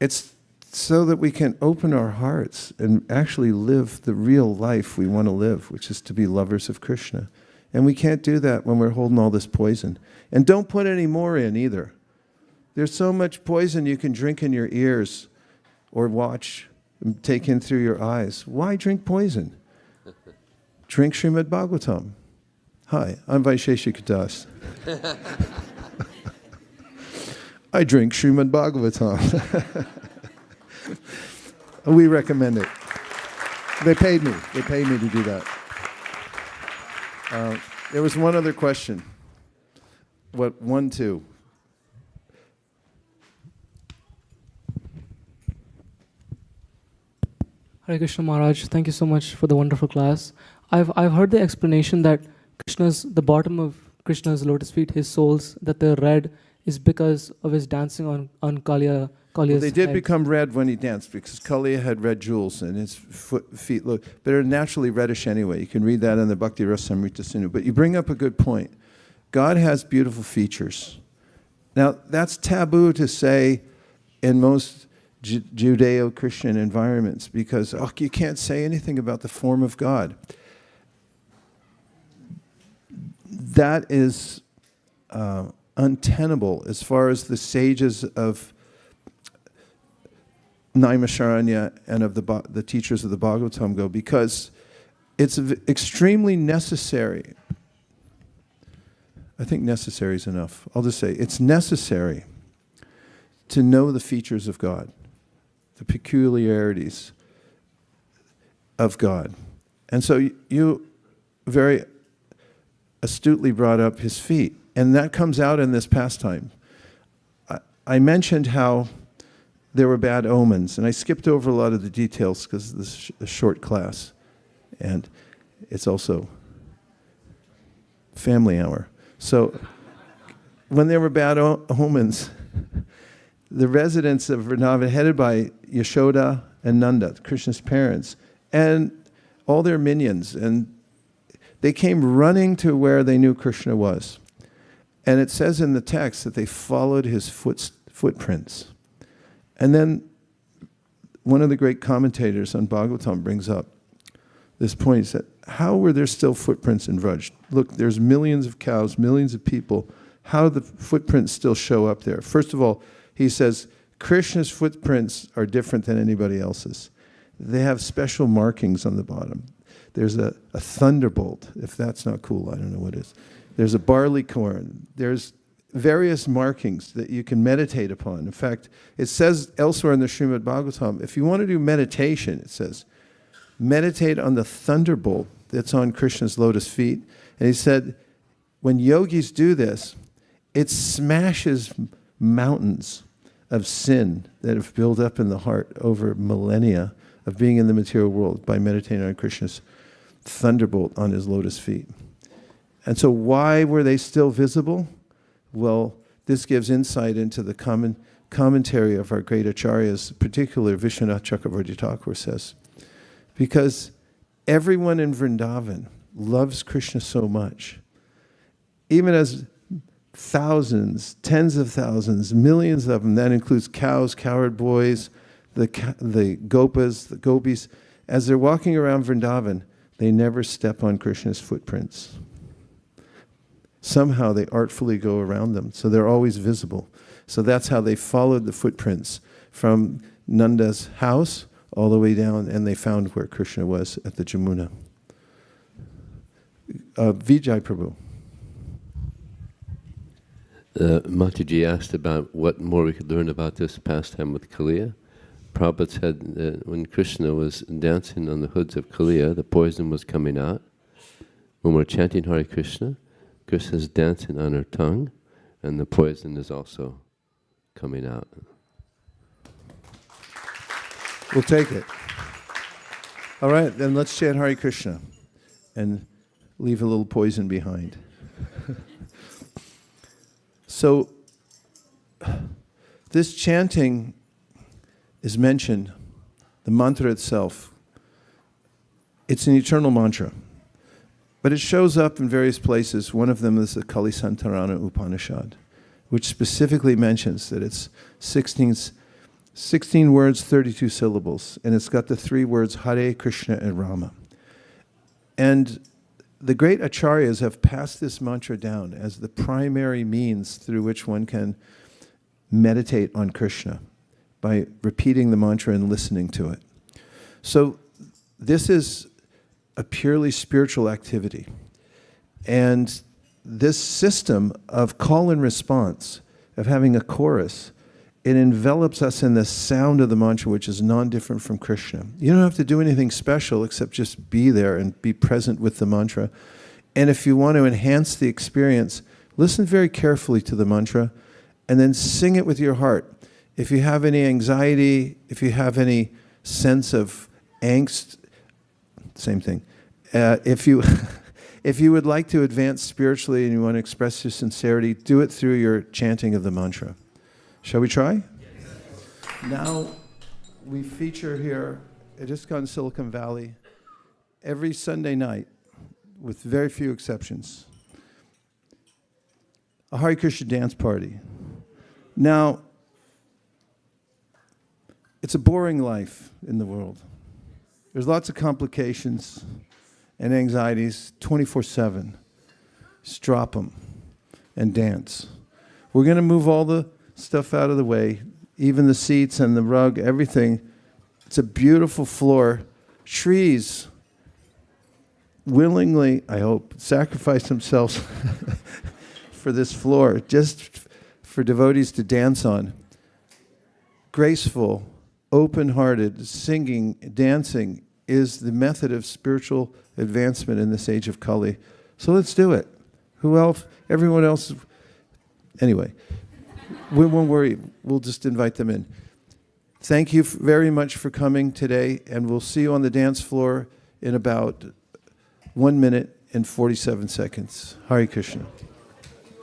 [SPEAKER 1] It's so that we can open our hearts and actually live the real life we want to live, which is to be lovers of Krishna. And we can't do that when we're holding all this poison. And don't put any more in either. There's so much poison you can drink in your ears or watch and take in through your eyes. Why drink poison? Drink Śrīmad Bhāgavatam. Hi, I'm Vaisesika Dasa. I drink Śrīmad Bhāgavatam. We recommend it. They paid me. They paid me to do that. There was one other question. What, 1, 2?
[SPEAKER 8] Hare Krishna Maharaj, thank you so much for the wonderful class. I've heard the explanation that the bottom of Krishna's lotus feet, his soles, that they're red, is because of his dancing on Kaliya's
[SPEAKER 1] Well, they did
[SPEAKER 8] head.
[SPEAKER 1] become red when he danced, because Kaliya had red jewels and his feet look, but they're naturally reddish anyway. You can read that in the Bhakti-rasāmṛta-sindhu. But you bring up a good point. God has beautiful features. Now, that's taboo to say in most Judeo-Christian environments, because you can't say anything about the form of God. That is untenable as far as the sages of Naimisharanya and of the teachers of the Bhagavatam go, because it's extremely necessary. I think necessary is enough. I'll just say it's necessary to know the features of God, the peculiarities of God. And so you very astutely brought up his feet, and that comes out in this pastime. I mentioned how there were bad omens, and I skipped over a lot of the details because this is a short class, and it's also family hour. So when there were bad omens, the residents of Vrindavan, headed by Yashoda and Nanda, Krishna's parents, and all their minions. And they came running to where they knew Krishna was. And it says in the text that they followed his footprints. And then one of the great commentators on Bhagavatam brings up this point. He said, how were there still footprints in Vraj? Look, there's millions of cows, millions of people. How do the footprints still show up there? First of all, he says, Krishna's footprints are different than anybody else's. They have special markings on the bottom. There's a thunderbolt. If that's not cool, I don't know what is. There's a barley corn. There's various markings that you can meditate upon. In fact, it says elsewhere in the Śrīmad Bhāgavatam, if you want to do meditation, it says, meditate on the thunderbolt that's on Krishna's lotus feet. And he said, when yogis do this, it smashes mountains of sin that have built up in the heart over millennia of being in the material world by meditating on Krishna's thunderbolt on his lotus feet. And so why were they still visible? Well, this gives insight into the commentary of our great acharyas, particularly Vishwanath Chakravarti Thakur says, because everyone in Vrindavan loves Krishna so much, even as thousands, tens of thousands, millions of them, that includes cows, cowherd boys, the gopas, the gopis, as they're walking around Vrindavan, they never step on Krishna's footprints. Somehow they artfully go around them, so they're always visible. So that's how they followed the footprints from Nanda's house all the way down, and they found where Krishna was at the Jamuna. Vijay Prabhu.
[SPEAKER 5] Mataji asked about what more we could learn about this pastime with Kaliya. Prabhupada said that when Krishna was dancing on the hoods of Kaliya, the poison was coming out. When we're chanting Hare Krishna, Krishna's dancing on her tongue, and the poison is also coming out.
[SPEAKER 1] We'll take it. All right, then let's chant Hare Krishna and leave a little poison behind. So, this chanting is mentioned, the mantra itself. It's an eternal mantra. But it shows up in various places. One of them is the Kalisantarana Upanishad, which specifically mentions that it's 16 words, 32 syllables, and it's got the 3 words Hare, Krishna, and Rama. And the great acharyas have passed this mantra down as the primary means through which one can meditate on Krishna, by repeating the mantra and listening to it. So this is a purely spiritual activity. And this system of call and response, of having a chorus, it envelops us in the sound of the mantra, which is non-different from Krishna. You don't have to do anything special except just be there and be present with the mantra. And if you want to enhance the experience, listen very carefully to the mantra and then sing it with your heart. If you have any anxiety, if you have any sense of angst, same thing. If you would like to advance spiritually and you want to express your sincerity, do it through your chanting of the mantra. Shall we try? Yes. Now, we feature here at ISKCON Silicon Valley every Sunday night, with very few exceptions, a Hare Krishna dance party. Now, it's a boring life in the world. There's lots of complications and anxieties 24/7. Just drop them and dance. We're going to move all the stuff out of the way, even the seats and the rug, everything. It's a beautiful floor. Trees willingly, I hope, sacrifice themselves for this floor, just for devotees to dance on. Graceful, open-hearted, singing, dancing is the method of spiritual advancement in this age of Kali. So let's do it. Who else? Everyone else. Anyway, we won't worry. We'll just invite them in. Thank you very much for coming today, and we'll see you on the dance floor in about 1 minute and 47 seconds. Hare Krishna.